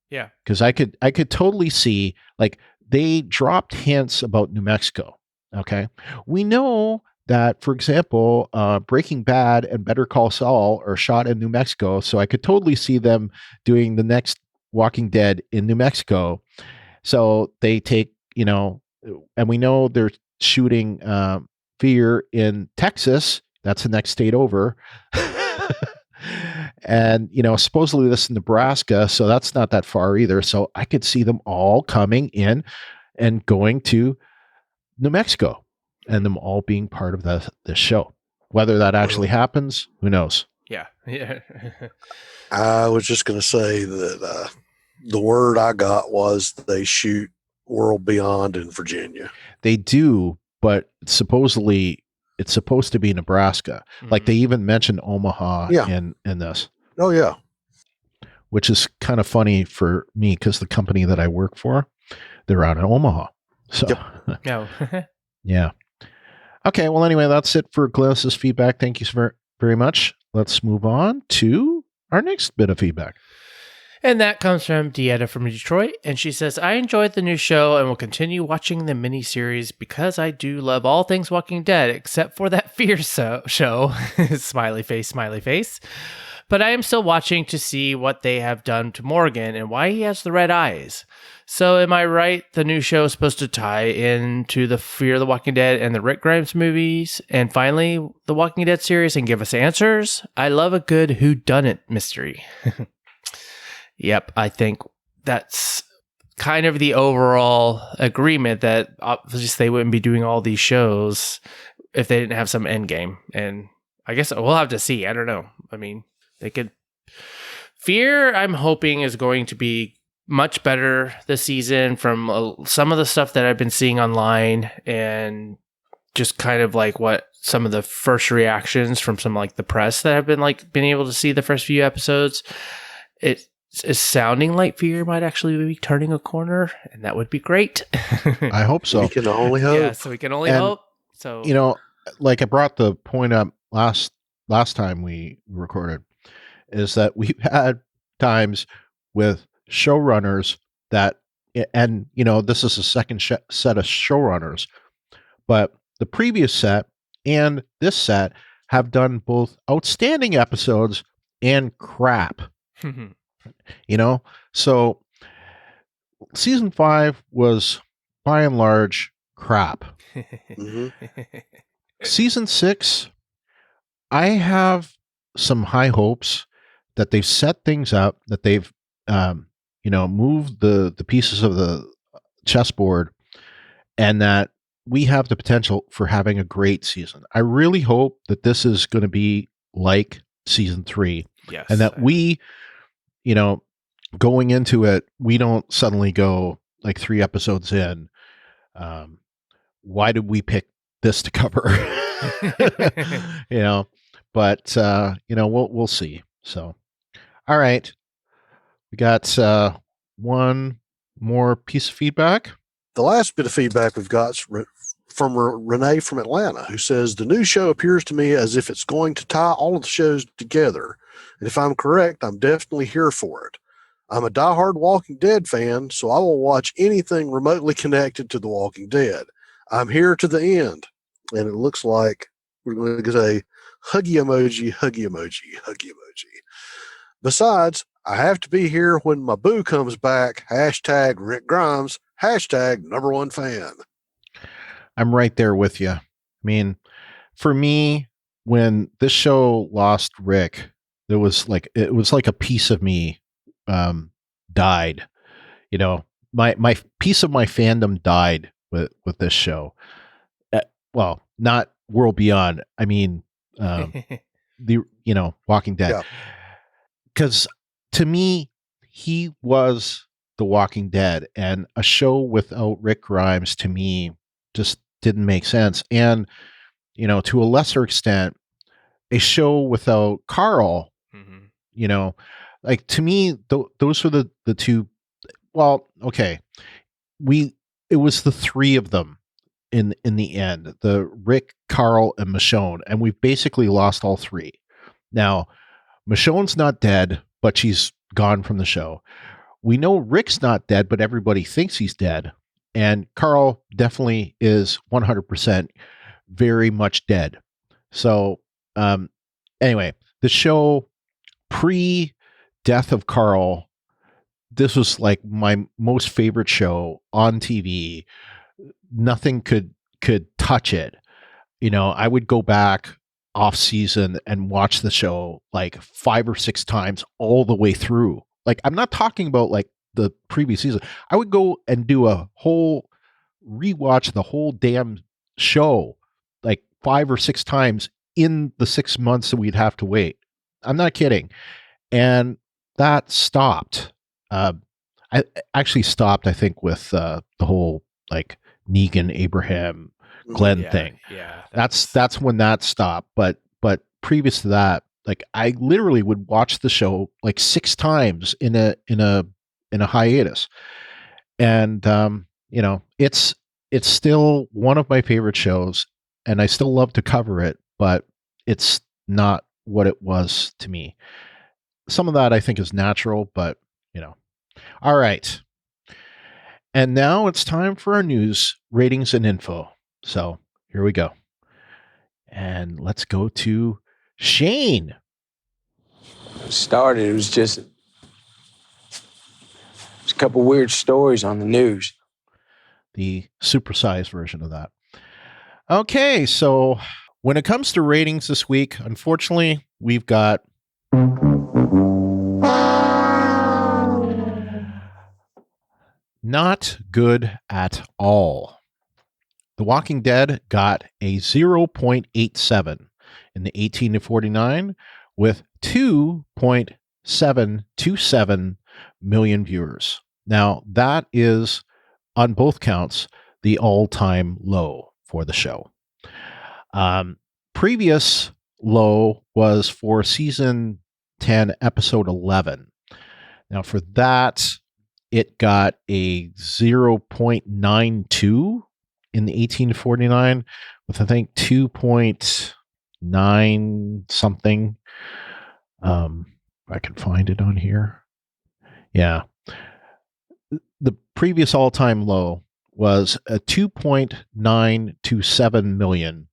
G: Yeah.
F: Because I could totally see, like, they dropped hints about New Mexico. Okay. We know that, for example, Breaking Bad and Better Call Saul are shot in New Mexico. So I could totally see them doing the next Walking Dead in New Mexico. So they take, and we know they're shooting Fear in Texas. That's the next state over. And, supposedly this is Nebraska, so that's not that far either. So I could see them all coming in and going to New Mexico and them all being part of the show. Whether that actually happens, who knows?
G: Yeah.
H: I was just going to say that the word I got was they shoot World Beyond in Virginia.
F: They do, but supposedly it's supposed to be Nebraska. Mm-hmm. Like they even mentioned Omaha in this.
H: Oh, yeah.
F: Which is kind of funny for me because the company that I work for, they're out in Omaha. So,
G: no.
F: Yeah. Okay. Well, anyway, that's it for Glynis's feedback. Thank you very, very much. Let's move on to our next bit of feedback.
G: And that comes from Deetta from Detroit. And she says, I enjoyed the new show and will continue watching the miniseries because I do love all things Walking Dead, except for that Fear show. Smiley face, smiley face. But I am still watching to see what they have done to Morgan and why he has the red eyes. So am I right? The new show is supposed to tie into the Fear the Walking Dead and the Rick Grimes movies, and finally the Walking Dead series, and give us answers? I love a good whodunit mystery. Yep, I think that's kind of the overall agreement that obviously they wouldn't be doing all these shows if they didn't have some end game. And I guess we'll have to see. I don't know. I mean, they could. Fear, I'm hoping, is going to be much better this season from some of the stuff that I've been seeing online, and just kind of like what some of the first reactions from some like the press that have been able to see the first few episodes. It is sounding like Fear might actually be turning a corner, and that would be great.
F: I hope so.
H: We can only hope.
G: Yeah, so we can only hope. So
F: like I brought the point up last time we recorded, is that we've had times with showrunners that, and this is the second set of showrunners, but the previous set and this set have done both outstanding episodes and crap. So season 5 was by and large crap.
H: Mm-hmm.
F: Season 6, I have some high hopes that they've set things up, that they've, moved the pieces of the chessboard, and that we have the potential for having a great season. I really hope that this is going to be like season 3.
G: Yes.
F: And that we, going into it, we don't suddenly go like 3 episodes in. Why did we pick this to cover? But we'll see. So, all right. We got one more piece of feedback.
H: The last bit of feedback we've got is from Renee from Atlanta, who says, the new show appears to me as if it's going to tie all of the shows together. And if I'm correct, I'm definitely here for it. I'm a diehard Walking Dead fan, so I will watch anything remotely connected to The Walking Dead. I'm here to the end. And it looks like we're going to get a huggy emoji, huggy emoji, huggy emoji. Besides, I have to be here when my boo comes back. Hashtag Rick Grimes. Hashtag #1 fan.
F: I'm right there with you. I mean, for me, when this show lost Rick, it was like a piece of me died. My piece of my fandom died with this show. Well, not World Beyond. I mean, Walking Dead. Because to me, he was The Walking Dead, and a show without Rick Grimes to me just didn't make sense. And, to a lesser extent, a show without Carl, like to me, those were the two. Well, okay. It was the 3 of them in the end, the Rick, Carl, and Michonne, and we've basically lost all 3. Now, Michonne's not dead, but she's gone from the show. We know Rick's not dead, but everybody thinks he's dead. And Carl definitely is 100% very much dead. So, anyway, the show pre-death of Carl, this was like my most favorite show on TV. Nothing could touch it. I would go back off season and watch the show like 5 or 6 times all the way through. Like, I'm not talking about like the previous season. I would go and do a whole rewatch the whole damn show like 5 or 6 times in the 6 months that we'd have to wait. I'm not kidding. And that stopped. I actually stopped, I think, with the whole like Negan, Abraham, Glenn thing.
G: Yeah.
F: That's when that stopped. But previous to that, like I literally would watch the show like 6 times in a hiatus. And it's still one of my favorite shows, and I still love to cover it, but it's not what it was to me. Some of that I think is natural, but all right. And now it's time for our news, ratings, and info. So here we go. And let's go to Shane.
L: It was just a couple weird stories on the news.
F: The supersized version of that. Okay, so when it comes to ratings this week, unfortunately, we've got not good at all. The Walking Dead got a 0.87 in the 18 to 49 with 2.727 million viewers. Now, that is, on both counts, the all-time low for the show. Previous low was for season 10, episode 11. Now, for that, it got a 0.92 in the 18 to 49 with, I think, 2.9 something. I can find it on here. Yeah. The previous all-time low was a 2.927 million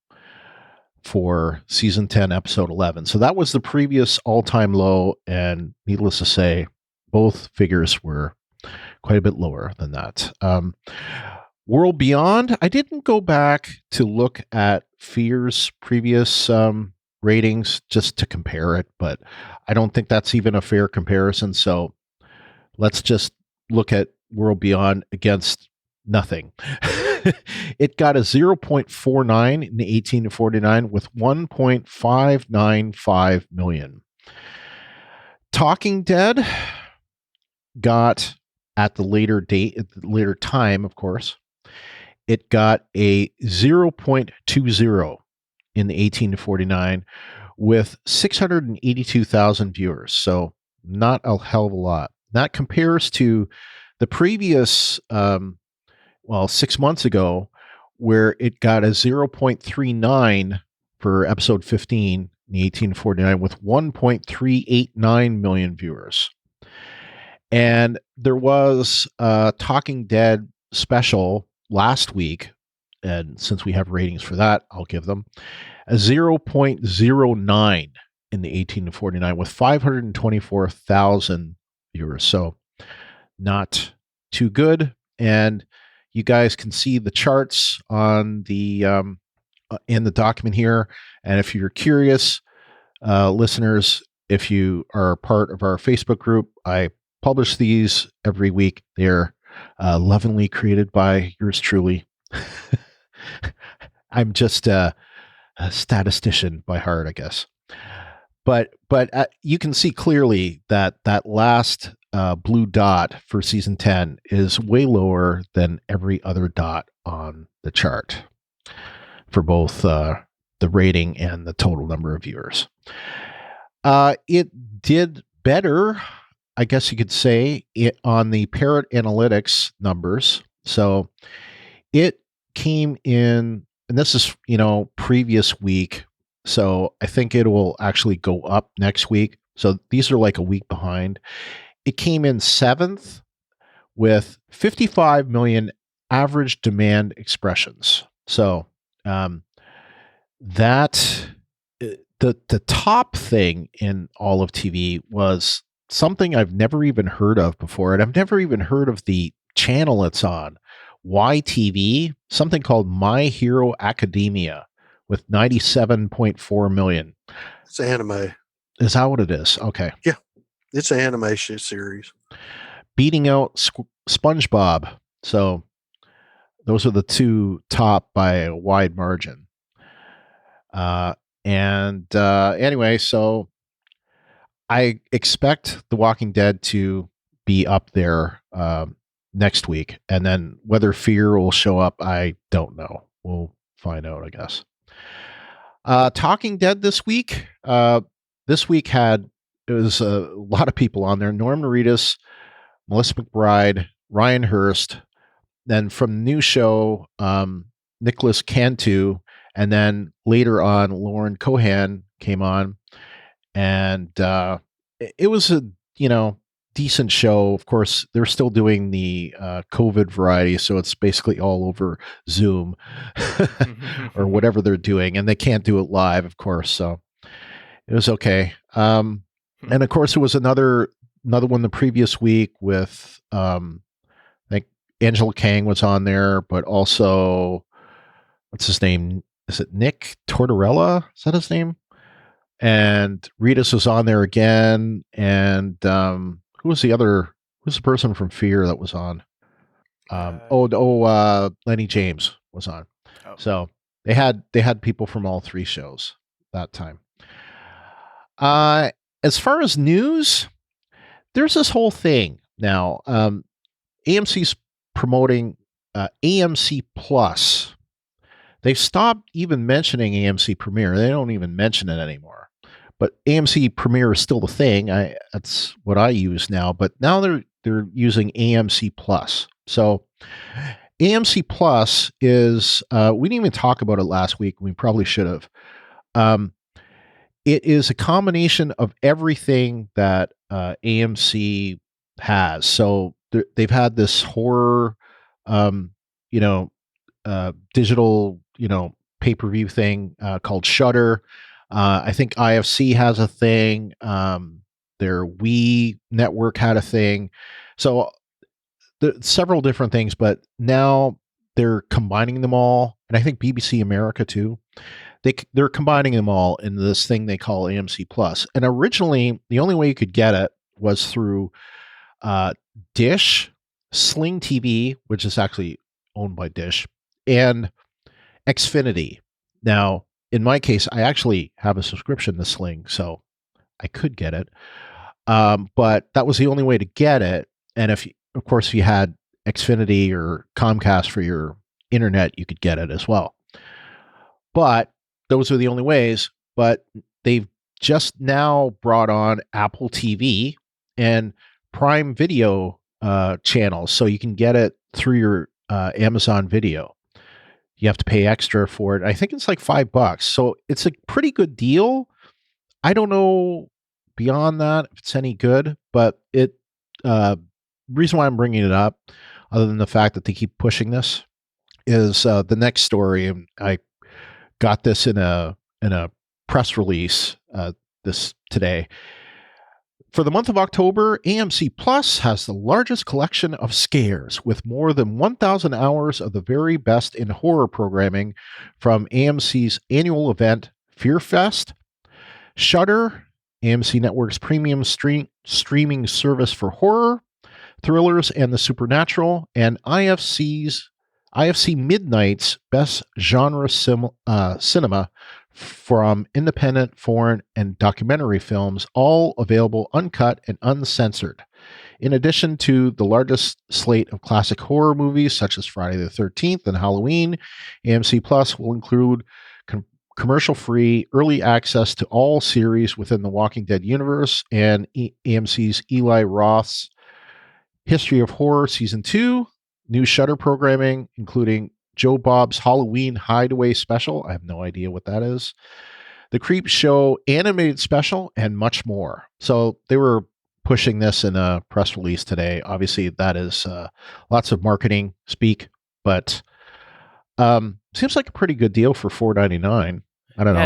F: for season 10, episode 11. So that was the previous all-time low, and needless to say, both figures were quite a bit lower than that. World Beyond, I didn't go back to look at Fear's previous ratings just to compare it, but I don't think that's even a fair comparison. So let's just look at World Beyond against nothing. It got a 0.49 in the 18 to 49 with 1.595 million. Talking Dead got at the later time, of course, it got a 0.20 in the 18 to 49 with 682,000 viewers. So not a hell of a lot. That compares to the previous, 6 months ago, where it got a 0.39 for episode 15 in the 18 to 49 with 1.389 million viewers. And there was a Talking Dead special last week, and since we have ratings for that, I'll give them a 0.09 in the 18 to 49 with 524,000 viewers. So not too good. And you guys can see the charts on the in the document here. And if you're curious, listeners, if you are part of our Facebook group, I publish these every week. They're lovingly created by yours truly. I'm just a statistician by heart, I guess. But you can see clearly that last blue dot for season 10 is way lower than every other dot on the chart for both the rating and the total number of viewers. It did better, I guess you could say, on the Parrot Analytics numbers. So it came in, and this is, previous week. So I think it will actually go up next week. So these are like a week behind. It came in 7th with 55 million average demand expressions. So that the top thing in all of TV was something I've never even heard of before, and I've never even heard of the channel it's on. YTV, something called My Hero Academia with 97.4 million.
H: It's anime.
F: Is that what it is? Okay.
H: Yeah. It's an animation series.
F: Beating out SpongeBob. So those are the two top by a wide margin. Anyway, so I expect The Walking Dead to be up there next week. And then whether Fear will show up, I don't know. We'll find out, I guess. Talking Dead this week. This week it was a lot of people on there. Norm Reedus, Melissa McBride, Ryan Hurst. Then from the new show, Nicholas Cantu. And then later on, Lauren Cohan came on. And it was a, decent show. Of course, they're still doing the COVID variety, so it's basically all over Zoom or whatever they're doing, and they can't do it live, of course. So it was okay. And of course, it was another one the previous week with I think Angela Kang was on there, but also what's his name? Is it Nick Tortorella? Is that his name? And Reedus was on there again, and who's the person from Fear that was on? Lenny James was on. Oh. So they had people from all three shows that time. As far as news, there's this whole thing now. AMC's promoting AMC Plus. They've stopped even mentioning AMC Premiere. They don't even mention it anymore. But AMC Premiere is still the thing. That's what I use now. But now they're using AMC Plus. So AMC Plus is we didn't even talk about it last week. We probably should have. It is a combination of everything that AMC has. So they've had this horror, digital, pay-per-view thing called Shudder. I think IFC has a thing. Their Wii network had a thing. So several different things, but now they're combining them all. And I think BBC America too. they're combining them all in this thing they call AMC Plus. And originally, the only way you could get it was through Dish, Sling TV, which is actually owned by Dish, and Xfinity. Now, in my case, I actually have a subscription to Sling, so I could get it. But that was the only way to get it. And if you had Xfinity or Comcast for your internet, you could get it as well. But those are the only ways. But they've just now brought on Apple TV and Prime Video channels, so you can get it through your Amazon Video. You have to pay extra for it. I think it's like $5. So it's a pretty good deal. I don't know beyond that if it's any good, but reason why I'm bringing it up, other than the fact that they keep pushing this, is the next story. And I got this in a press release this today. For the month of October, AMC Plus has the largest collection of scares, with more than 1,000 hours of the very best in horror programming from AMC's annual event, Fear Fest, Shudder, AMC Network's premium streaming service for horror, thrillers, and the supernatural, and IFC Midnight's best genre cinema from independent, foreign, and documentary films, all available uncut and uncensored. In addition to the largest slate of classic horror movies such as Friday the 13th and Halloween, AMC Plus will include commercial-free early access to all series within the Walking Dead universe and AMC's Eli Roth's History of Horror Season 2, new Shudder programming, including Joe Bob's Halloween Hideaway Special. I have no idea what that is. The Creep Show Animated Special, and much more. So they were pushing this in a press release today. Obviously, that is lots of marketing speak, but seems like a pretty good deal for $4.99. I don't know.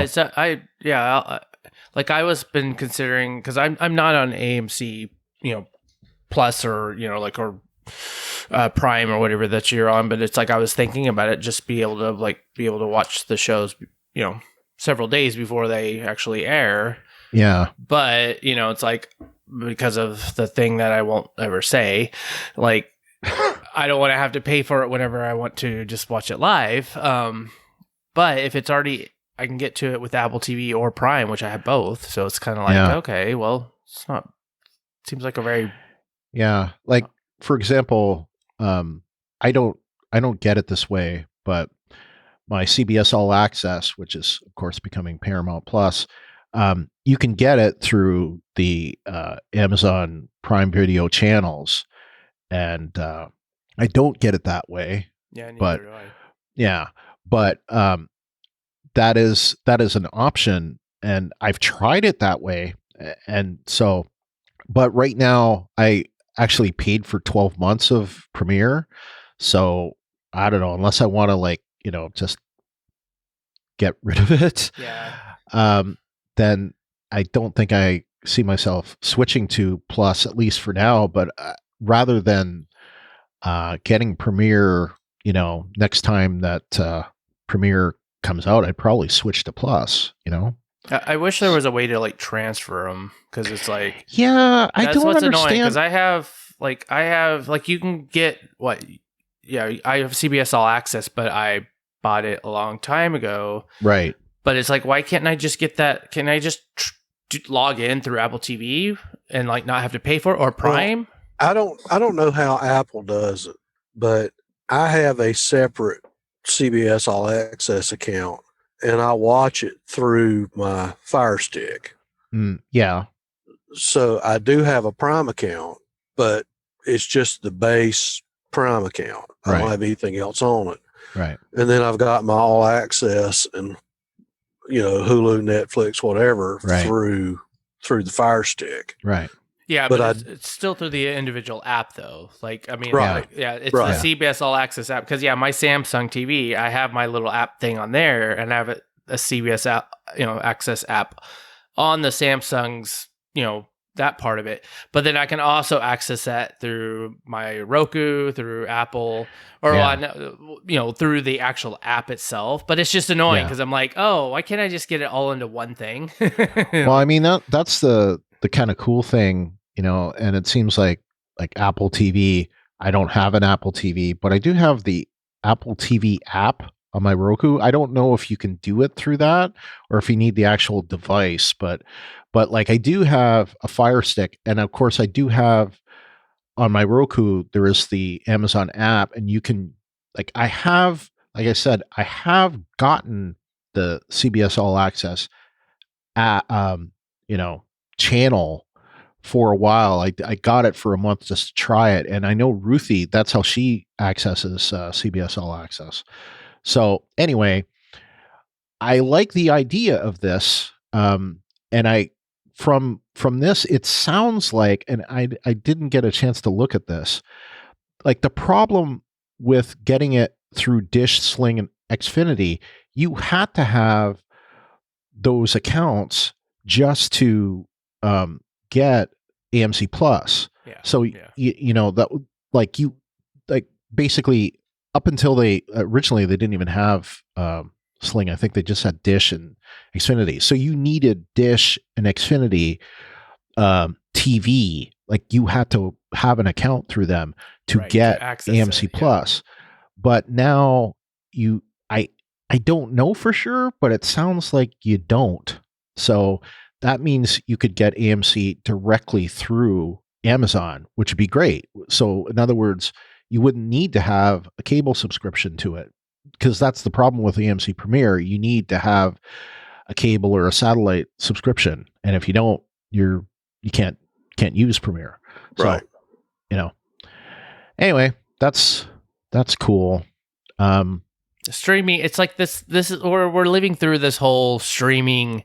G: I was been considering, because I'm not on AMC, Plus or Prime or whatever that you're on, but it's like I was thinking about it, just be able to watch the shows, several days before they actually air.
F: Yeah.
G: But, it's like, because of the thing that I won't ever say, like, I don't want to have to pay for it whenever I want to just watch it live. But if it's already, I can get to it with Apple TV or Prime, which I have both. So it's kind of like, okay, well, seems like a very...
F: Yeah. Like, for example, I don't get it this way, but my CBS All Access, which is of course becoming Paramount Plus, you can get it through the Amazon Prime Video channels, and I don't get it that way.
G: Yeah, neither
F: but
G: do I.
F: yeah, but that is an option, and I've tried it that way, and so, but right now I actually paid for 12 months of Premiere. So I don't know, unless I want to just get rid of it.
G: Yeah.
F: Then I don't think I see myself switching to Plus, at least for now, but rather than getting Premiere, next time that Premiere comes out, I'd probably switch to Plus,
G: I wish there was a way to transfer them, because it's like,
F: yeah, I
G: that's
F: don't
G: what's
F: understand.
G: annoying, because I have you can get I have CBS All Access, but I bought it a long time ago,
F: right?
G: But it's like, why can't I just get that? Can I just log in through Apple TV and not have to pay for it, or Prime?
H: Well, I don't know how Apple does it, but I have a separate CBS All Access account, and I watch it through my Fire Stick.
F: Yeah.
H: So I do have a Prime account, but it's just the base Prime account. I don't have anything else on it.
F: Right.
H: And then I've got my All Access and Hulu, Netflix, whatever through the Fire Stick.
F: Right.
G: Yeah, but it's still through the individual app, though. It's the CBS All Access app, because my Samsung TV, I have my little app thing on there, and I have a CBS app, Access app on the Samsung's, that part of it. But then I can also access that through my Roku, through Apple, or through the actual app itself. But it's just annoying because I'm like, oh, why can't I just get it all into one thing?
F: Well, I mean, that's the kind of cool thing, and it seems like Apple TV. I don't have an Apple TV, but I do have the Apple TV app on my Roku. I don't know if you can do it through that or if you need the actual device, but like I do have a Fire Stick, and of course I do have on my Roku, there is the Amazon app, and you can like I said, I have gotten the CBS All Access channel for a while. I got it for a month just to try it, and I know Ruthie, that's how she accesses CBS All Access. So anyway, I like the idea of this, and I from this, it sounds like, and I didn't get a chance to look at this, like the problem with getting it through Dish, Sling, and Xfinity, you had to have those accounts just to get AMC Plus.
G: Yeah.
F: So basically up until they originally they didn't even have Sling. I think they just had Dish and Xfinity. So you needed Dish and Xfinity TV. Like you had to have an account through them to get AMC Plus. But now I don't know for sure, but it sounds like you don't. So that means you could get AMC directly through Amazon, which would be great. So in other words, you wouldn't need to have a cable subscription to it, because that's the problem with AMC Premiere. You need to have a cable or a satellite subscription, and if you don't, you can't use Premiere. So, anyway, that's cool.
G: Streaming, it's like this is, or we're living through this whole streaming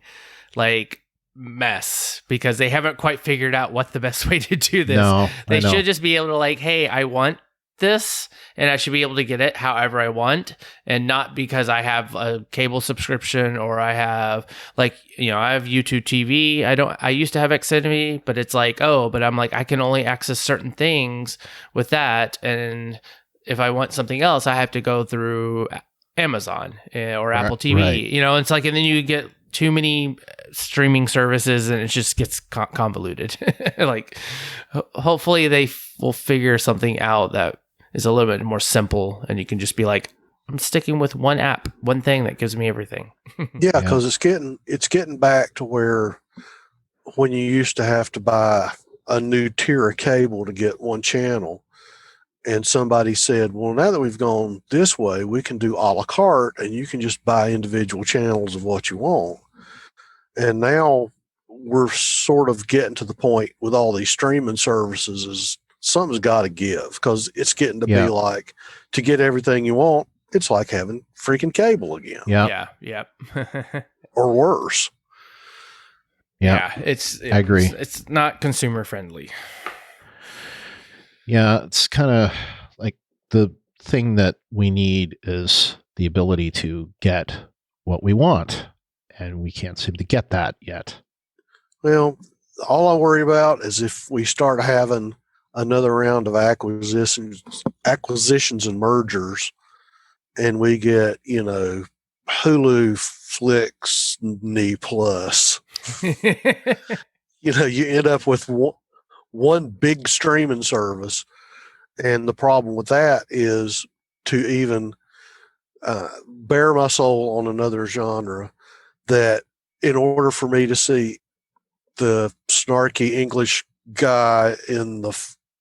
G: like mess because they haven't quite figured out what the best way to do this.
F: No,
G: they should just be able to like, hey, I want this and I should be able to get it however I want, and not because I have a cable subscription or I have I have YouTube TV. I used to have Xfinity, but it's like, but I'm like, I can only access certain things with that, and if I want something else I have to go through Amazon or Apple TV.
F: Right.
G: It's like, and then you get too many streaming services and it just gets convoluted. Like hopefully they will figure something out that is a little bit more simple, and you can just be like, I'm sticking with one app, one thing that gives me everything.
H: Yeah, because it's getting back to where when you used to have to buy a new tier of cable to get one channel, and somebody said, well, now that we've gone this way, we can do a la carte, and you can just buy individual channels of what you want. And now we're sort of getting to the point with all these streaming services is something's got to give, because it's getting to be like, to get everything you want, it's like having freaking cable again.
G: Yeah.
H: Or worse.
G: Yeah.
F: I agree.
G: It's not consumer friendly.
F: Yeah. It's kind of like the thing that we need is the ability to get what we want, and we can't seem to get that yet.
H: Well, all I worry about is if we start having another round of acquisitions and mergers, and we get, Hulu Flix Knee Plus, you end up with one big streaming service. And the problem with that is to even bare my soul on another genre, that in order for me to see the snarky English guy in the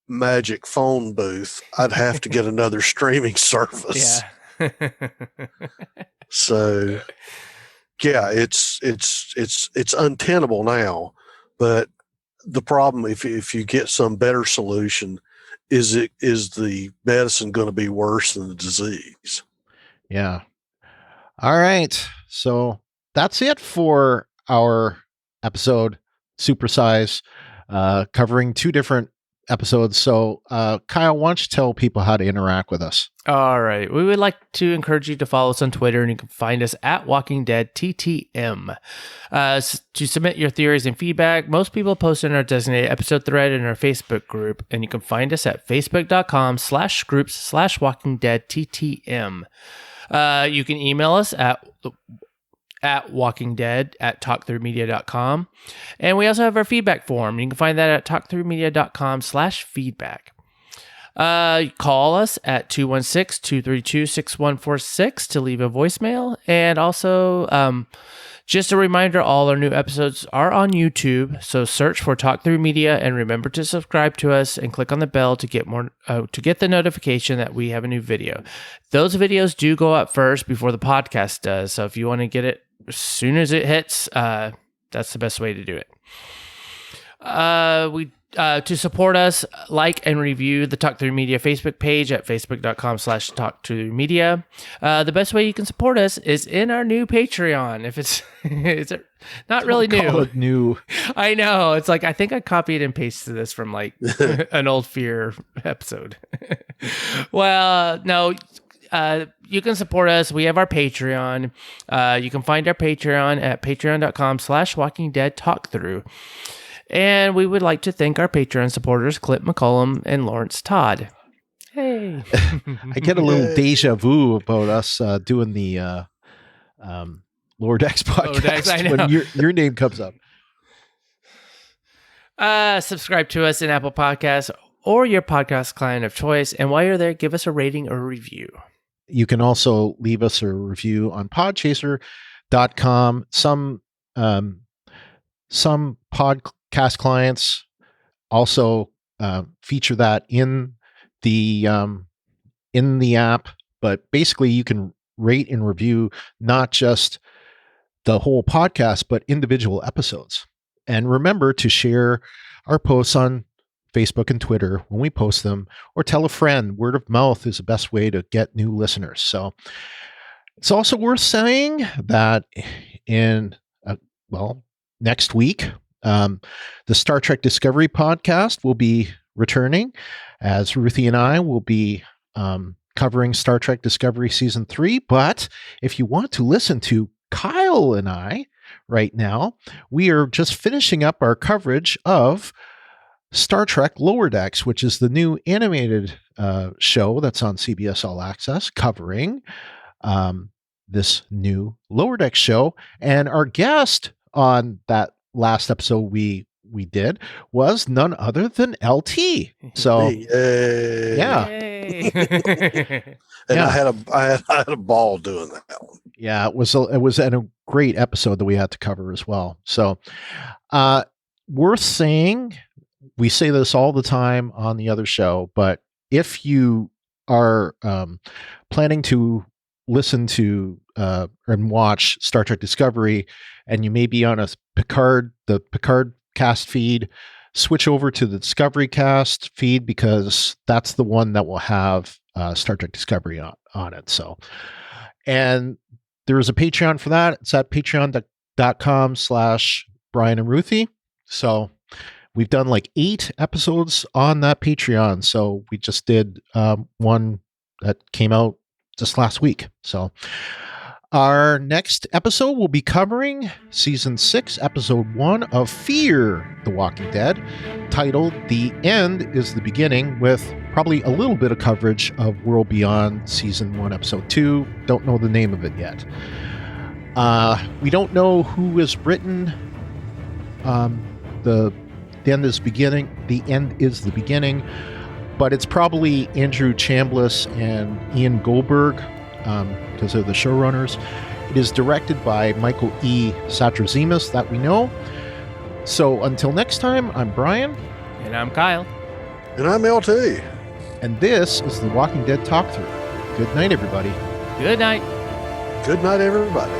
H: magic phone booth, I'd have to get another streaming service.
G: Yeah.
H: So yeah, it's untenable now. But the problem, if you get some better solution, is the medicine going to be worse than the disease?
F: Yeah. All right. So that's it for our episode, Supersize, covering two different episodes. So, Kyle, why don't you tell people how to interact with us?
G: All right. We would like to encourage you to follow us on Twitter, and you can find us at WalkingDeadTTM. To submit your theories and feedback, most people post in our designated episode thread in our Facebook group, and you can find us at facebook.com/groups/WalkingDeadTTM. You can email us at walkingdead@talkthroughmedia.com. And we also have our feedback form. You can find that at talkthroughmedia.com/feedback. Call us at 216-232-6146 to leave a voicemail. And also, just a reminder, all our new episodes are on YouTube. So search for Talk Through Media and remember to subscribe to us and click on the bell to get the notification that we have a new video. Those videos do go up first before the podcast does. So if you want to get it as soon as it hits, that's the best way to do it. To support us, like and review the Talk Through Media Facebook page at facebook.com/talkthroughmedia. The best way you can support us is in our new Patreon. If it's not really
F: new.
G: I know. It's like, I think I copied and pasted this from like an old Fear episode. Well, no. You can support us. We have our Patreon. You can find our Patreon at patreon.com/WalkingDeadTalkThrough. And we would like to thank our Patreon supporters, Clint McCollum and Lawrence Todd. Hey.
F: I get a little deja vu about us doing the Lower Decks podcast when your name comes up.
G: Subscribe to us in Apple Podcasts or your podcast client of choice. And while you're there, give us a rating or review.
F: You can also leave us a review on podchaser.com. Some podcast clients also feature that in the app, but basically you can rate and review not just the whole podcast, but individual episodes. And remember to share our posts on Facebook and Twitter when we post them, or tell a friend. Word of mouth is the best way to get new listeners. So it's also worth saying that next week, the Star Trek Discovery podcast will be returning, as Ruthie and I will be covering Star Trek Discovery Season 3. But if you want to listen to Kyle and I right now, we are just finishing up our coverage of Star Trek Lower Decks, which is the new animated show that's on CBS All Access, covering this new Lower Decks show. And our guest on that last episode we did was none other than LT. So yeah.
H: And I had a ball doing that one.
F: Yeah, it was a great episode that we had to cover as well. So worth saying, we say this all the time on the other show, but if you are planning to listen to and watch Star Trek Discovery, and you may be on the Picard cast feed, switch over to the Discovery cast feed, because that's the one that will have Star Trek Discovery on it. So, and there is a Patreon for that. It's at patreon.com/Brian and Ruthie. So we've done like 8 episodes on that Patreon. So we just did one that came out just last week. So our next episode will be covering Season 6, Episode 1 of Fear the Walking Dead, titled The End is the Beginning, with probably a little bit of coverage of World Beyond Season 1, Episode 2. Don't know the name of it yet. We don't know who has written The End is the Beginning, but it's probably Andrew Chambliss and Ian Goldberg, because they're the showrunners. It is directed by Michael E. Satrazemis, that we know. So until next time, I'm Brian.
G: And I'm Kyle.
H: And I'm LT.
F: And this is the Walking Dead Talk Through. Good night, everybody.
G: Good night.
H: Good night, everybody.